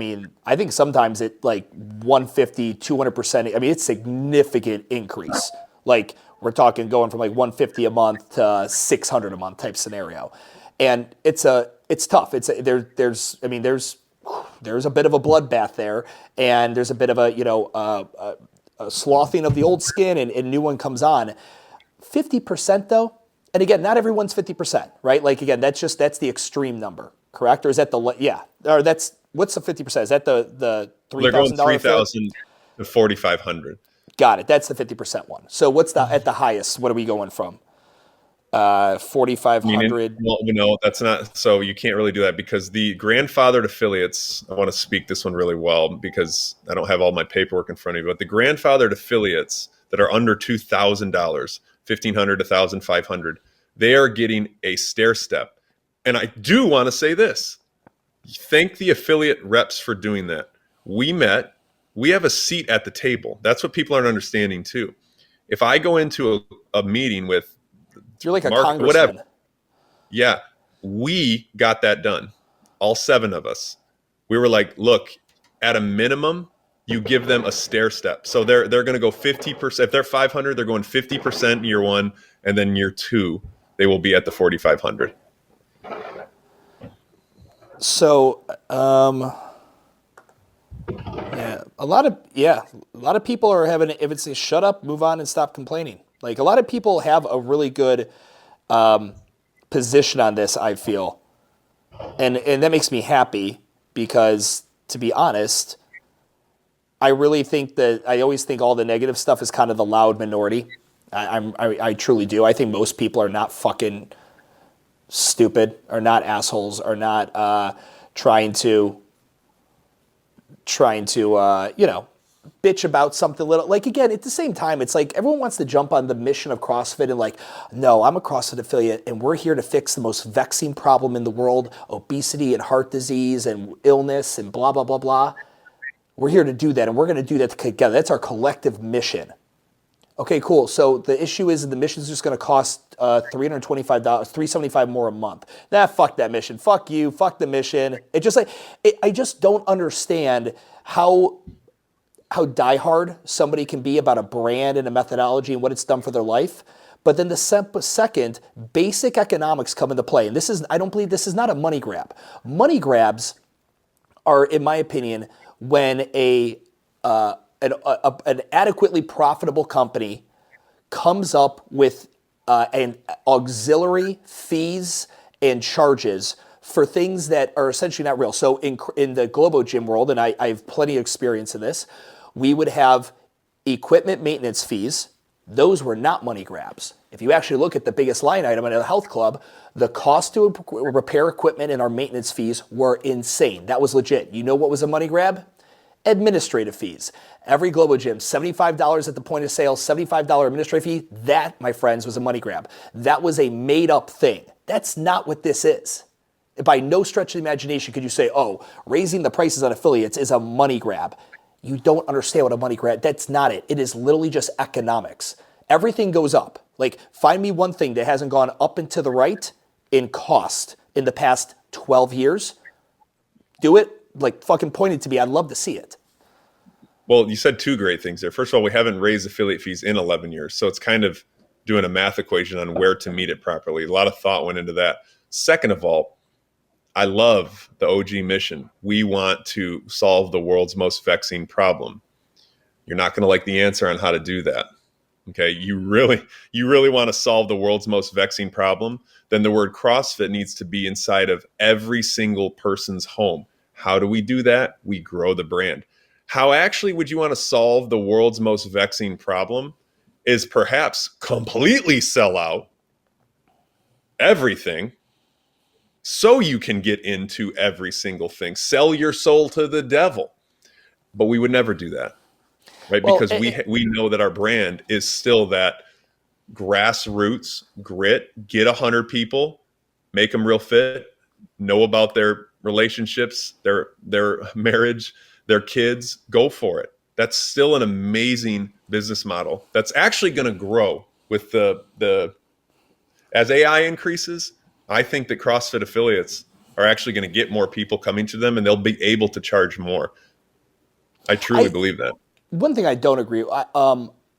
think sometimes it like 150, 200%. It's significant increase. Like we're talking going from like 150 a month to 600 a month type scenario. And it's tough. There's a bit of a bloodbath there, and there's a bit of a sloughing of the old skin and new one comes on. 50% though, and again, not everyone's 50%, right? Like again, that's the extreme number. Correct? Or is that what's the 50%? Is that the $3,000? They're going 3,000 to 4,500. Got it. That's the 50% one. So what's at the highest? What are we going from? 4,500. Well, no, that's not. So you can't really do that because the grandfathered affiliates, I want to speak this one really well because I don't have all my paperwork in front of me, but the grandfathered affiliates that are under $2,000, $1,500 to $1,500, they are getting a stair step. And I do want to say this. Thank the affiliate reps for doing that. We have a seat at the table. That's what people aren't understanding too. If I go into a meeting with You're like a Mark, congressman. whatever, yeah, we got that done. All 7 of us. We were like, look, at a minimum, you give them a stair step. So they're going to go 50%. If they're 500, they're going 50% year 1, and then year 2, they will be at the 4,500. So, a lot of people are having, if it's a shut up, move on and stop complaining. Like a lot of people have a really good position on this, I feel. And that makes me happy because, to be honest, I really think that I always think all the negative stuff is kind of the loud minority. I truly do. I think most people are not fucking stupid, are not assholes, are not trying to bitch about something little. Like, again, at the same time, it's like everyone wants to jump on the mission of CrossFit and like, no, I'm a CrossFit affiliate and we're here to fix the most vexing problem in the world, obesity and heart disease and illness and blah, blah, blah, blah. We're here to do that, and we're going to do that together. That's our collective mission. Okay, cool. So the issue is the mission is just going to cost $325, $375 more a month. Fuck that mission. Fuck you. Fuck the mission. I just don't understand how diehard somebody can be about a brand and a methodology and what it's done for their life. But then the second, basic economics come into play. And I don't believe this is not a money grab. Money grabs are, in my opinion, when an adequately profitable company comes up with an auxiliary fees and charges for things that are essentially not real. So in the Globo Gym world, and I have plenty of experience in this, we would have equipment maintenance fees. Those were not money grabs. If you actually look at the biggest line item at a health club, the cost to repair equipment and our maintenance fees were insane. That was legit. You know what was a money grab? Administrative fees. Every Globo Gym, $75 at the point of sale, $75 administrative fee. That, my friends, was a money grab. That was a made-up thing. That's not what this is. By no stretch of the imagination could you say, oh, raising the prices on affiliates is a money grab. You don't understand what a money grab. That's not it. It is literally just economics. Everything goes up. Like, find me one thing that hasn't gone up and to the right in cost in the past 12 years. Do it. Like, fucking point it to me. I'd love to see it. Well, you said 2 great things there. First of all, we haven't raised affiliate fees in 11 years. So it's kind of doing a math equation on where to meet it properly. A lot of thought went into that. Second of all, I love the OG mission. We want to solve the world's most vexing problem. You're not going to like the answer on how to do that. Okay, you really want to solve the world's most vexing problem, then the word CrossFit needs to be inside of every single person's home. How do we do that? We grow the brand. How actually would you want to solve the world's most vexing problem is perhaps completely sell out everything so you can get into every single thing. Sell your soul to the devil. But we would never do that, right? Well, because we know that our brand is still that grassroots grit. Get 100 people, make them real fit, know about their relationships, their marriage, their kids, go for it. That's still an amazing business model. That's actually going to grow with the as AI increases. I think that CrossFit affiliates are actually going to get more people coming to them and they'll be able to charge more. I truly believe that. One thing I don't agree with,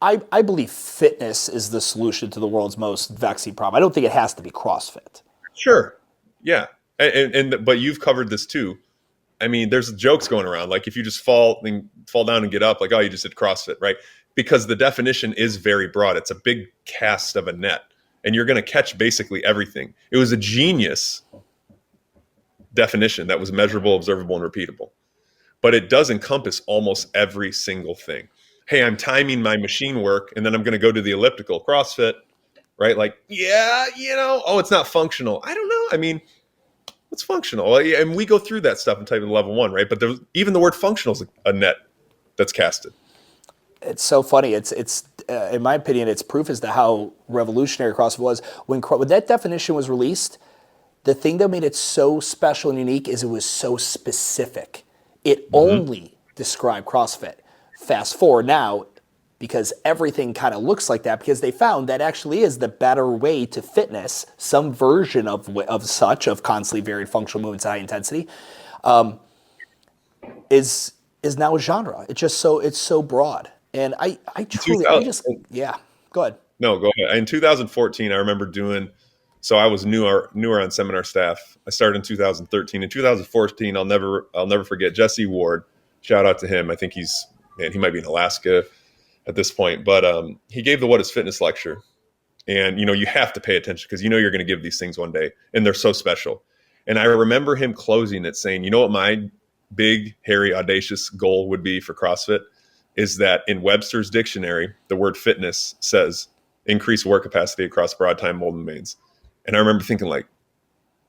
I believe fitness is the solution to the world's most vexing problem. I don't think it has to be CrossFit. Sure. Yeah. But you've covered this too. I mean, there's jokes going around. Like if you just fall down and get up, like, oh, you just did CrossFit, right? Because the definition is very broad. It's a big cast of a net and you're going to catch basically everything. It was a genius definition that was measurable, observable, and repeatable. But it does encompass almost every single thing. Hey, I'm timing my machine work and then I'm going to go to the elliptical. CrossFit, right? Like, yeah, oh, it's not functional. I don't know. I mean, what's functional? And we go through that stuff in type of level 1, right? But even the word functional is a net that's casted. It's so funny. It's in my opinion, it's proof as to how revolutionary CrossFit was. When that definition was released, the thing that made it so special and unique is it was so specific. It only described CrossFit. Fast forward now, because everything kind of looks like that, because they found that actually is the better way to fitness, some version of constantly varied functional movements at high intensity, is now a genre. It's so broad. And I truly, yeah, go ahead. No, go ahead. In 2014, I remember so I was newer on seminar staff. I started in 2013. In 2014, I'll never forget Jesse Ward. Shout out to him. I think he might be in Alaska at this point, but he gave the What is Fitness lecture. And, you have to pay attention because you're going to give these things one day and they're so special. And I remember him closing it saying, what my big, hairy, audacious goal would be for CrossFit is that in Webster's dictionary, the word fitness says increase work capacity across broad time mold and mains. And I remember thinking like,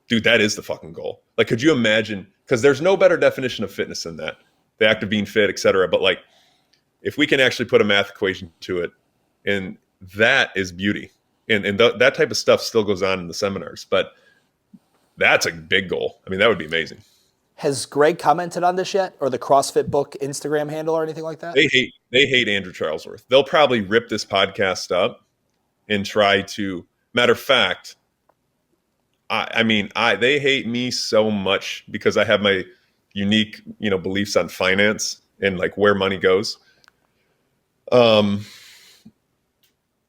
dude, that is the fucking goal. Like, could you imagine? Because there's no better definition of fitness than that. The act of being fit, et cetera. But like, if we can actually put a math equation to it, and that is beauty. And that type of stuff still goes on in the seminars, but that's a big goal. I mean, that would be amazing. Has Greg commented on this yet, or the CrossFit Book Instagram handle or anything like that? They hate Andrew Charlesworth. They'll probably rip this podcast up and try to. Matter of fact, they hate me so much because I have my unique, beliefs on finance and like where money goes.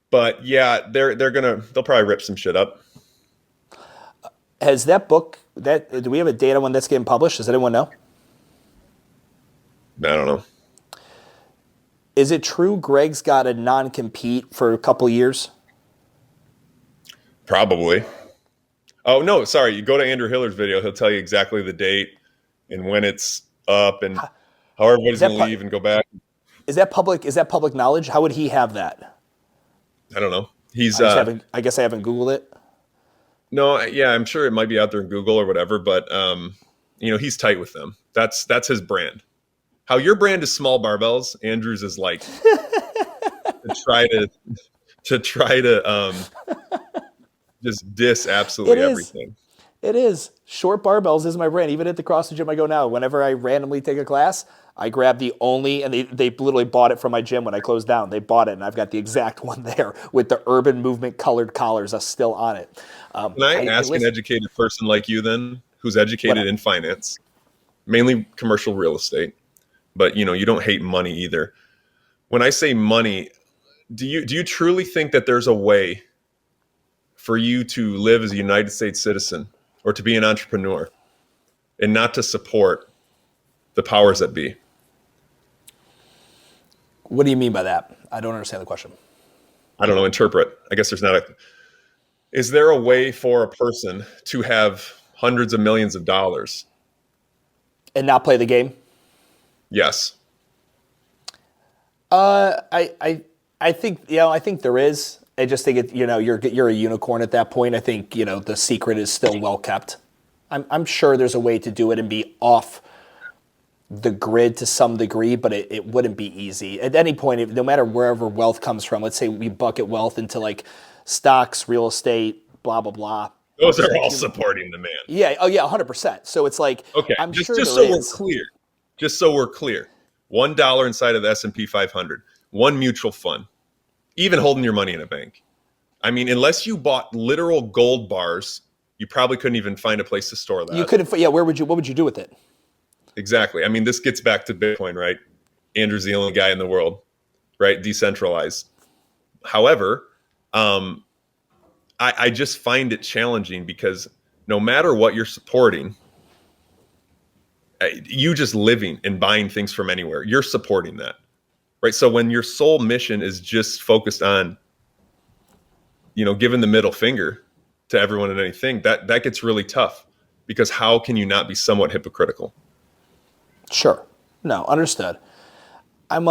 But yeah, they'll probably rip some shit up. Has that book, do we have a date on when that's getting published? Does anyone know? I don't know. Is it true Greg's got a non-compete for a couple years? Probably. Oh, no, sorry. You go to Andrew Hiller's video. He'll tell you exactly the date and when it's up and how everybody's going to leave and go back. Is that public knowledge? How would he have that? I don't know. I guess I haven't Googled it. No, yeah, I'm sure it might be out there in Google or whatever, but he's tight with them. That's his brand. How your brand is small barbells, Andrew's is like to try to just diss absolutely everything. It is. Short barbells is my brand. Even at the CrossFit gym I go now, whenever I randomly take a class, I grab and they literally bought it from my gym when I closed down. They bought it, and I've got the exact one there with the Urban Movement colored collars still on it. Can I ask an educated person like you then, who's educated in finance, mainly commercial real estate, but you don't hate money either. When I say money, do you truly think that there's a way for you to live as a United States citizen or to be an entrepreneur and not to support the powers that be? What do you mean by that? I don't understand the question. I don't know. Interpret. I guess there's not is there a way for a person to have hundreds of millions of dollars and not play the game? Yes. I think there is. I just think you're a unicorn at that point. I think the secret is still well kept. I'm sure there's a way to do it and be off the grid to some degree, but it wouldn't be easy. At any point, no matter wherever wealth comes from, let's say we bucket wealth into like stocks, real estate, blah, blah, blah. Those are all supporting the man. Yeah. Oh yeah, 100%. So it's like, okay, I'm just sure we're clear. Just so we're clear. $1 inside of the S&P 500, one mutual fund, even holding your money in a bank. I mean, unless you bought literal gold bars, you probably couldn't even find a place to store that. You couldn't. Yeah. What would you do with it? Exactly. I mean, this gets back to Bitcoin, right? Andrew's the only guy in the world, right? Decentralized. However, I just find it challenging because no matter what you're supporting, you just living and buying things from anywhere, you're supporting that, right? So when your sole mission is just focused on, giving the middle finger to everyone and anything, that gets really tough because how can you not be somewhat hypocritical? Sure. No, understood. I'm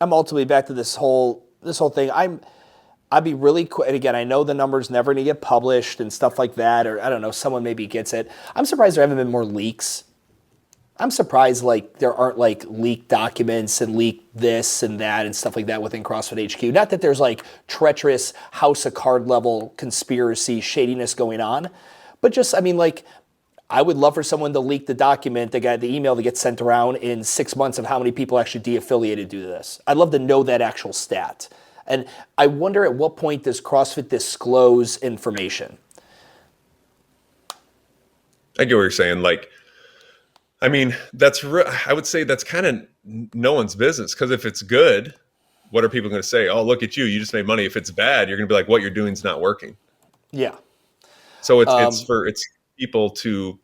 ultimately back to this whole thing. I'd be really quick. And again, I know the number's never going to get published and stuff like that, or I don't know, someone maybe gets it. I'm surprised there haven't been more leaks. I'm surprised there aren't leaked documents and leaked this and that and stuff like that within CrossFit HQ. Not that there's treacherous house of card level conspiracy shadiness going on, but just, I would love for someone to leak the document, the email that gets sent around in 6 months of how many people actually de-affiliated due to this. I'd love to know that actual stat. And I wonder at what point does CrossFit disclose information? I get what you're saying. Like, I mean, I would say that's kind of no one's business, because if it's good, what are people going to say? Oh, look at you. You just made money. If it's bad, you're going to be like, what you're doing is not working. Yeah. So it's people to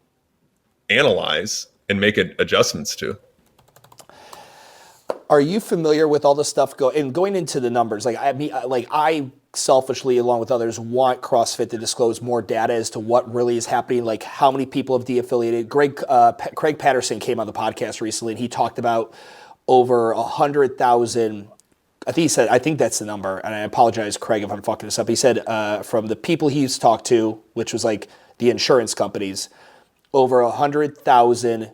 analyze and make adjustments to. Are you familiar with all the stuff going into the numbers? I selfishly, along with others, want CrossFit to disclose more data as to what really is happening, like how many people have de-affiliated. Craig Patterson came on the podcast recently, and he talked about over 100,000. I think that's the number, and I apologize, Craig, if I'm fucking this up. He said from the people he's talked to, which was like the insurance companies, over 100,000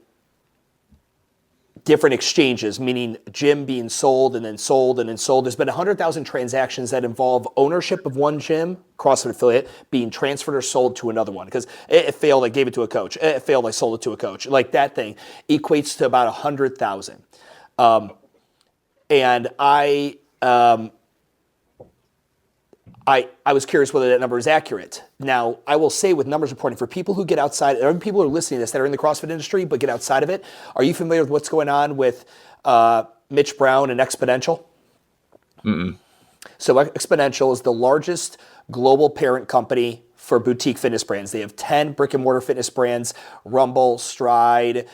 different exchanges, meaning gym being sold and then sold and then sold. There's been 100,000 transactions that involve ownership of one gym, CrossFit affiliate, being transferred or sold to another one. Because it failed, I gave it to a coach. It failed, I sold it to a coach. Like that thing equates to about 100,000. And I was curious whether that number is accurate. Now, I will say with numbers reporting, for people who get outside, or people who are listening to this that are in the CrossFit industry but get outside of it, are you familiar with what's going on with Mitch Brown and Exponential? Mm-mm. So Exponential is the largest global parent company for boutique fitness brands. They have 10 brick and mortar fitness brands: Rumble, Stride,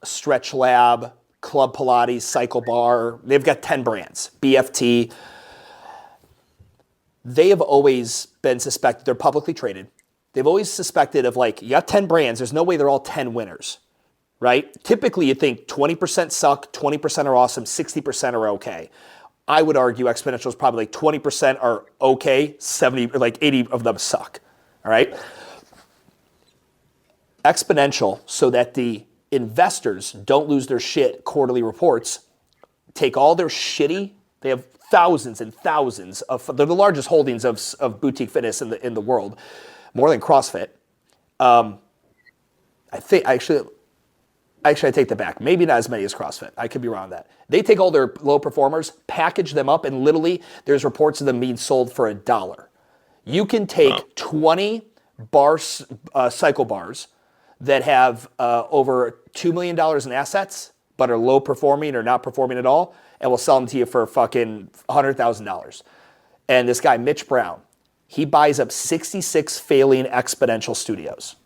Stretch Lab, Club Pilates, Cycle Bar. They've got 10 brands, BFT. They have always been suspected, they're publicly traded. They've always suspected of like, you got 10 brands, there's no way they're all 10 winners, right? Typically you think 20% suck, 20% are awesome, 60% are okay. I would argue Exponential is probably like 20% are okay, 80 of them suck, all right? Exponential, so that the investors don't lose their shit quarterly reports, take all their shitty, they have thousands and thousands they're the largest holdings of boutique fitness in the world, more than CrossFit. I take that back. Maybe not as many as CrossFit. I could be wrong on that. They take all their low performers, package them up, and literally there's reports of them being sold for $1. You can take 20 cycle bars that have over $2 million in assets, but are low performing or not performing at all, and we'll sell them to you for fucking $100,000. And this guy, Mitch Brown, he buys up 66 failing Exponential studios.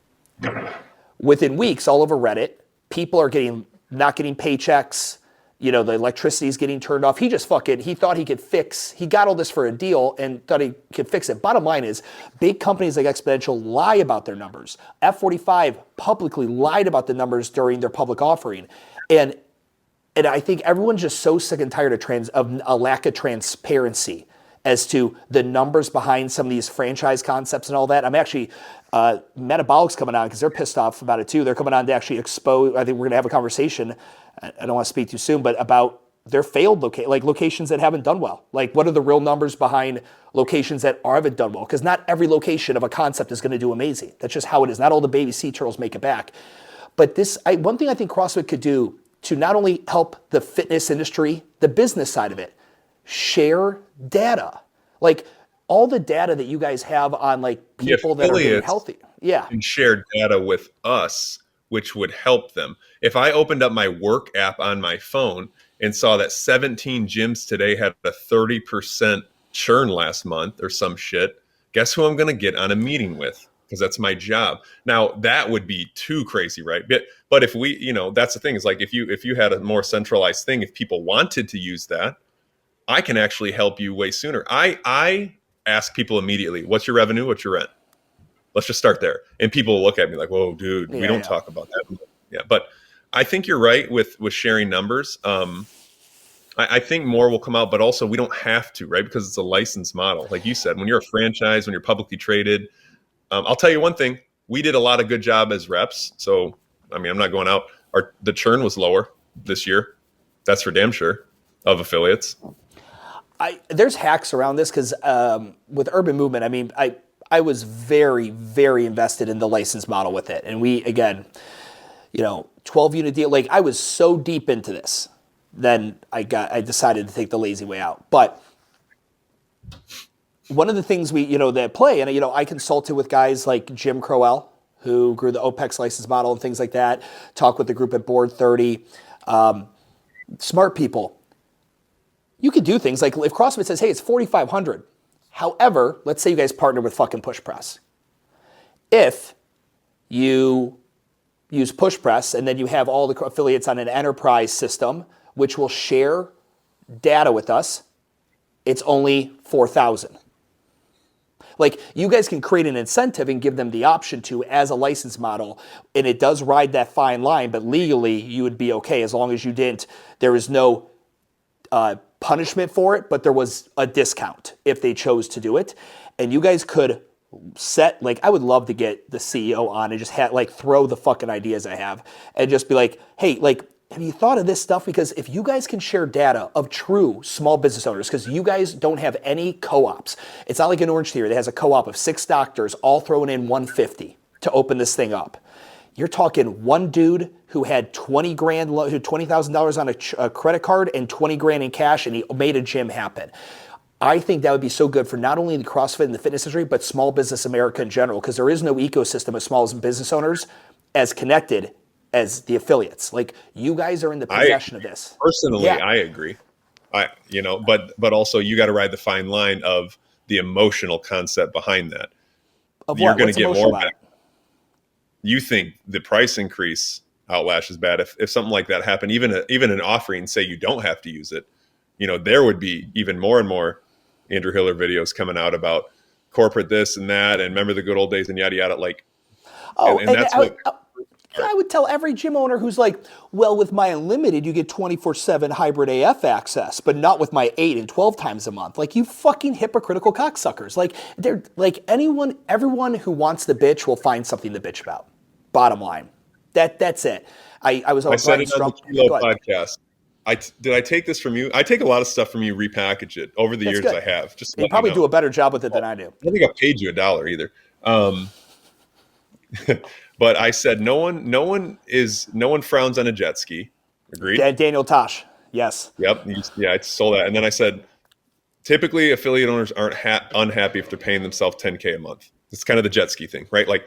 Within weeks, all over Reddit, people are not getting paychecks. The electricity's getting turned off. He thought he could he got all this for a deal and thought he could fix it. Bottom line is, big companies like Exponential lie about their numbers. F45 publicly lied about the numbers during their public offering. And I think everyone's just so sick and tired of a lack of transparency as to the numbers behind some of these franchise concepts and all that. I'm actually, Metabolic's coming on because they're pissed off about it too. They're coming on to actually expose, I think we're going to have a conversation, I don't want to speak too soon, but about their failed locations that haven't done well. Like, what are the real numbers behind locations that haven't done well? Because not every location of a concept is going to do amazing. That's just how it is. Not all the baby sea turtles make it back. But one thing I think CrossFit could do to not only help the fitness industry, the business side of it, share data. Like all the data that you guys have on like people that are getting healthy. Yeah. And share data with us, which would help them. If I opened up my work app on my phone and saw that 17 gyms today had a 30% churn last month or some shit, guess who I'm going to get on a meeting with? Because that's my job. Now that would be too crazy, right? But if we, that's the thing, is like if you had a more centralized thing, if people wanted to use that, I can actually help you way sooner. I ask people immediately, what's your revenue? What's your rent? Let's just start there. And people will look at me like, whoa, dude, we don't talk about that. Yeah. But I think you're right with sharing numbers. I think more will come out, but also we don't have to, right? Because it's a licensed model. Like you said, when you're a franchise, when you're publicly traded, I'll tell you one thing. We did a lot of good job as reps. So, I mean, I'm not going out. The churn was lower this year. That's for damn sure, of affiliates. There's hacks around this because with Urban Movement, I mean, I was very, very invested in the license model with it. And we, again, 12 unit deal, like I was so deep into this, then I decided to take the lazy way out. But one of the things that play, and I consulted with guys like Jim Crowell, who grew the OPEX license model and things like that, talk with the group at Board 30, smart people. You could do things like if CrossFit says, hey, it's 4,500. However, let's say you guys partner with fucking Push Press. If you use Push Press and then you have all the affiliates on an enterprise system, which will share data with us, it's only 4,000. Like, you guys can create an incentive and give them the option to as a license model, and it does ride that fine line, but legally you would be okay as long as you didn't, there was no punishment for it, but there was a discount if they chose to do it. And you guys could set, like, I would love to get the CEO on and just throw the fucking ideas I have and just be like, hey, like, have you thought of this stuff? Because if you guys can share data of true small business owners, because you guys don't have any co-ops. It's not like an Orange Theory that has a co-op of 6 doctors all throwing in $150 to open this thing up. You're talking one dude who had $20,000 on a credit card and 20 grand in cash, and he made a gym happen. I think that would be so good for not only the CrossFit and the fitness industry, but small business America in general, because there is no ecosystem of small business owners as connected as the affiliates. Like, you guys are in the possession of this. Personally, yeah. I agree. But also you got to ride the fine line of the emotional concept behind that. You're going to get more back. You think the price increase outlashes bad. If something like that happened, even an offering, say you don't have to use it, there would be even more and more Andrew Hiller videos coming out about corporate this and that, and remember the good old days and yada yada. Like, and that's I would tell every gym owner who's like, well, with my Unlimited, you get 24/7 hybrid AF access, but not with my 8 and 12 times a month. Like, you fucking hypocritical cocksuckers. Like, they're like everyone who wants the bitch will find something to bitch about. Bottom line. That's it. I said it on the Kilo podcast. Did I take this from you? I take a lot of stuff from you, repackage it over the years. Good. I have. Just you probably do a better job with it than I do. I don't think I paid you $1 either. But I said no one frowns on a jet ski. Agreed? Daniel Tosh. Yes. Yep. Yeah, I sold that. And then I said, typically affiliate owners aren't unhappy if they're paying themselves $10K a month. It's kind of the jet ski thing, right? Like,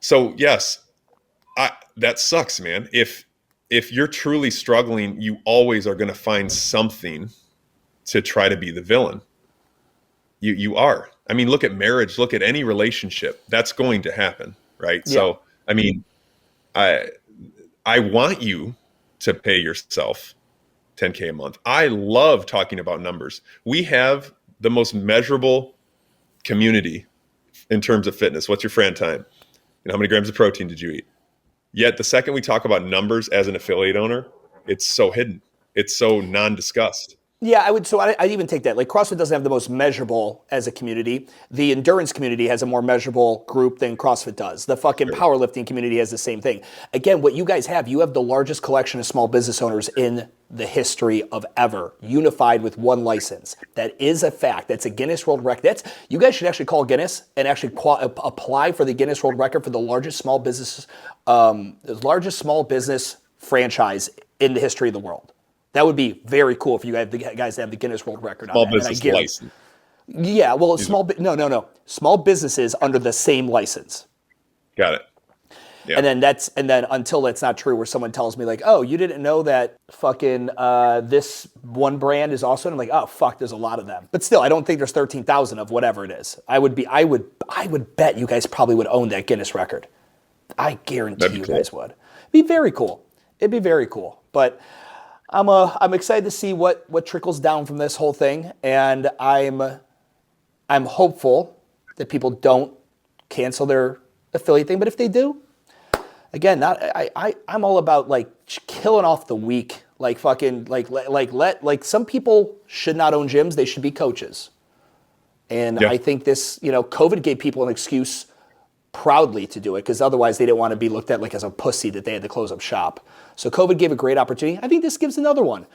so yes, that sucks, man. If you're truly struggling, you always are going to find something to try to be the villain. You are. I mean, look at marriage. Look at any relationship. That's going to happen, right? Yeah. So, I mean, I want you to pay yourself $10K a month. I love talking about numbers. We have the most measurable community in terms of fitness. What's your Fran time? How many grams of protein did you eat? Yet the second we talk about numbers as an affiliate owner, it's so hidden. It's so non-discussed. Yeah, I would. So I'd even take that. Like, CrossFit doesn't have the most measurable as a community. The endurance community has a more measurable group than CrossFit does. The fucking powerlifting community has the same thing. Again, what you guys have, you have the largest collection of small business owners in the history of ever, unified with one license. That is a fact. That's a Guinness World Record. You guys should actually call Guinness and actually apply for the Guinness World Record for the largest small business franchise in the history of the world. That would be very cool if you guys have the Guinness World Record on that. Small business license. Yeah, well, no. Small businesses under the same license. Got it. Yeah. And then until that's not true, where someone tells me like, oh, you didn't know that fucking this one brand is also, and I'm like, oh fuck, there's a lot of them. But still, I don't think there's 13,000 of whatever it is. I would bet you guys probably would own that Guinness record. I guarantee you guys would. It'd be very cool. But I'm excited to see what trickles down from this whole thing, and I'm hopeful that people don't cancel their affiliate thing. But if they do, again, I'm all about like killing off the weak, like fucking like some people should not own gyms; they should be coaches. And yeah. I think this, COVID gave people an excuse proudly to do it, because otherwise they didn't want to be looked at like as a pussy that they had to close up shop. So COVID gave a great opportunity. I think this gives another one.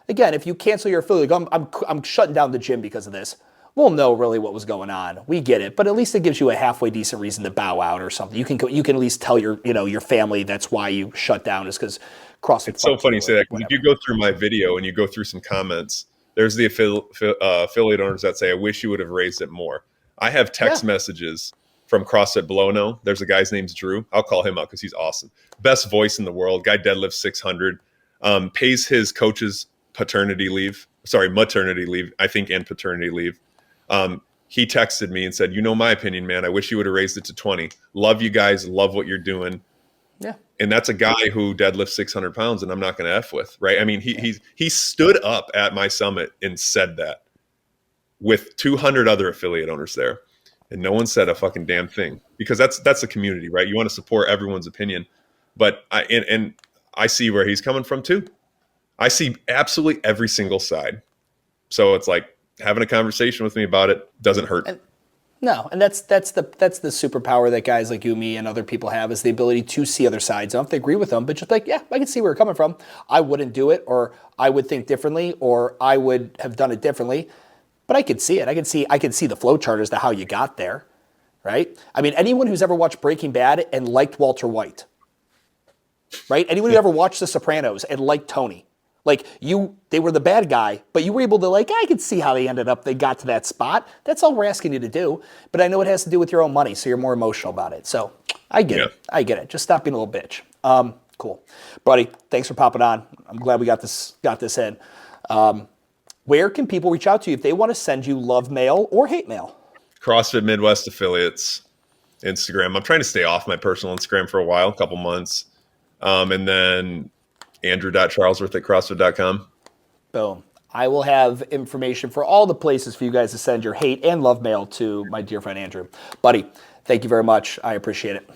Again, if you cancel your affiliate, I'm shutting down the gym because of this. we'll know really what was going on. We get it, but at least it gives you a halfway decent reason to bow out or something. You can at least tell your family that's why you shut down is because CrossFit. It's so funny you say that, because if you go through my video and you go through some comments, there's the affiliate owners that say, I wish you would have raised it more. I have text messages from CrossFit Blono. There's a guy's name's Drew. I'll call him out because he's awesome. Best voice in the world. Guy deadlifts 600. Pays his coaches maternity leave, I think, and paternity leave. He texted me and said, my opinion, man, I wish you would have raised it to 20. Love you guys. Love what you're doing. Yeah. And that's a guy who deadlifts 600 pounds and I'm not going to F with, right? I mean, he stood up at my summit and said that with 200 other affiliate owners there. And no one said a fucking damn thing, because that's the community, right? You want to support everyone's opinion. But I see where he's coming from too. I see absolutely every single side. So it's like having a conversation with me about it doesn't hurt. And that's the superpower that guys like you, me, and other people have, is the ability to see other sides. I don't have to agree with them, but just like, yeah, I can see where you're coming from. I wouldn't do it, or I would think differently, or I would have done it differently. But I could see it. I could see the flow chart as to how you got there, right? I mean, anyone who's ever watched Breaking Bad and liked Walter White, right? Anyone who ever watched The Sopranos and liked Tony, like they were the bad guy, but you were able to I could see how they got to that spot. That's all we're asking you to do. But I know it has to do with your own money, so you're more emotional about it. So I get it. Just stop being a little bitch. Cool. Buddy, thanks for popping on. I'm glad we got this in. Where can people reach out to you if they want to send you love mail or hate mail? CrossFit Midwest Affiliates Instagram. I'm trying to stay off my personal Instagram for a couple months. And then Andrew.Charlesworth at CrossFit.com. Boom. I will have information for all the places for you guys to send your hate and love mail to my dear friend Andrew. Buddy, thank you very much. I appreciate it.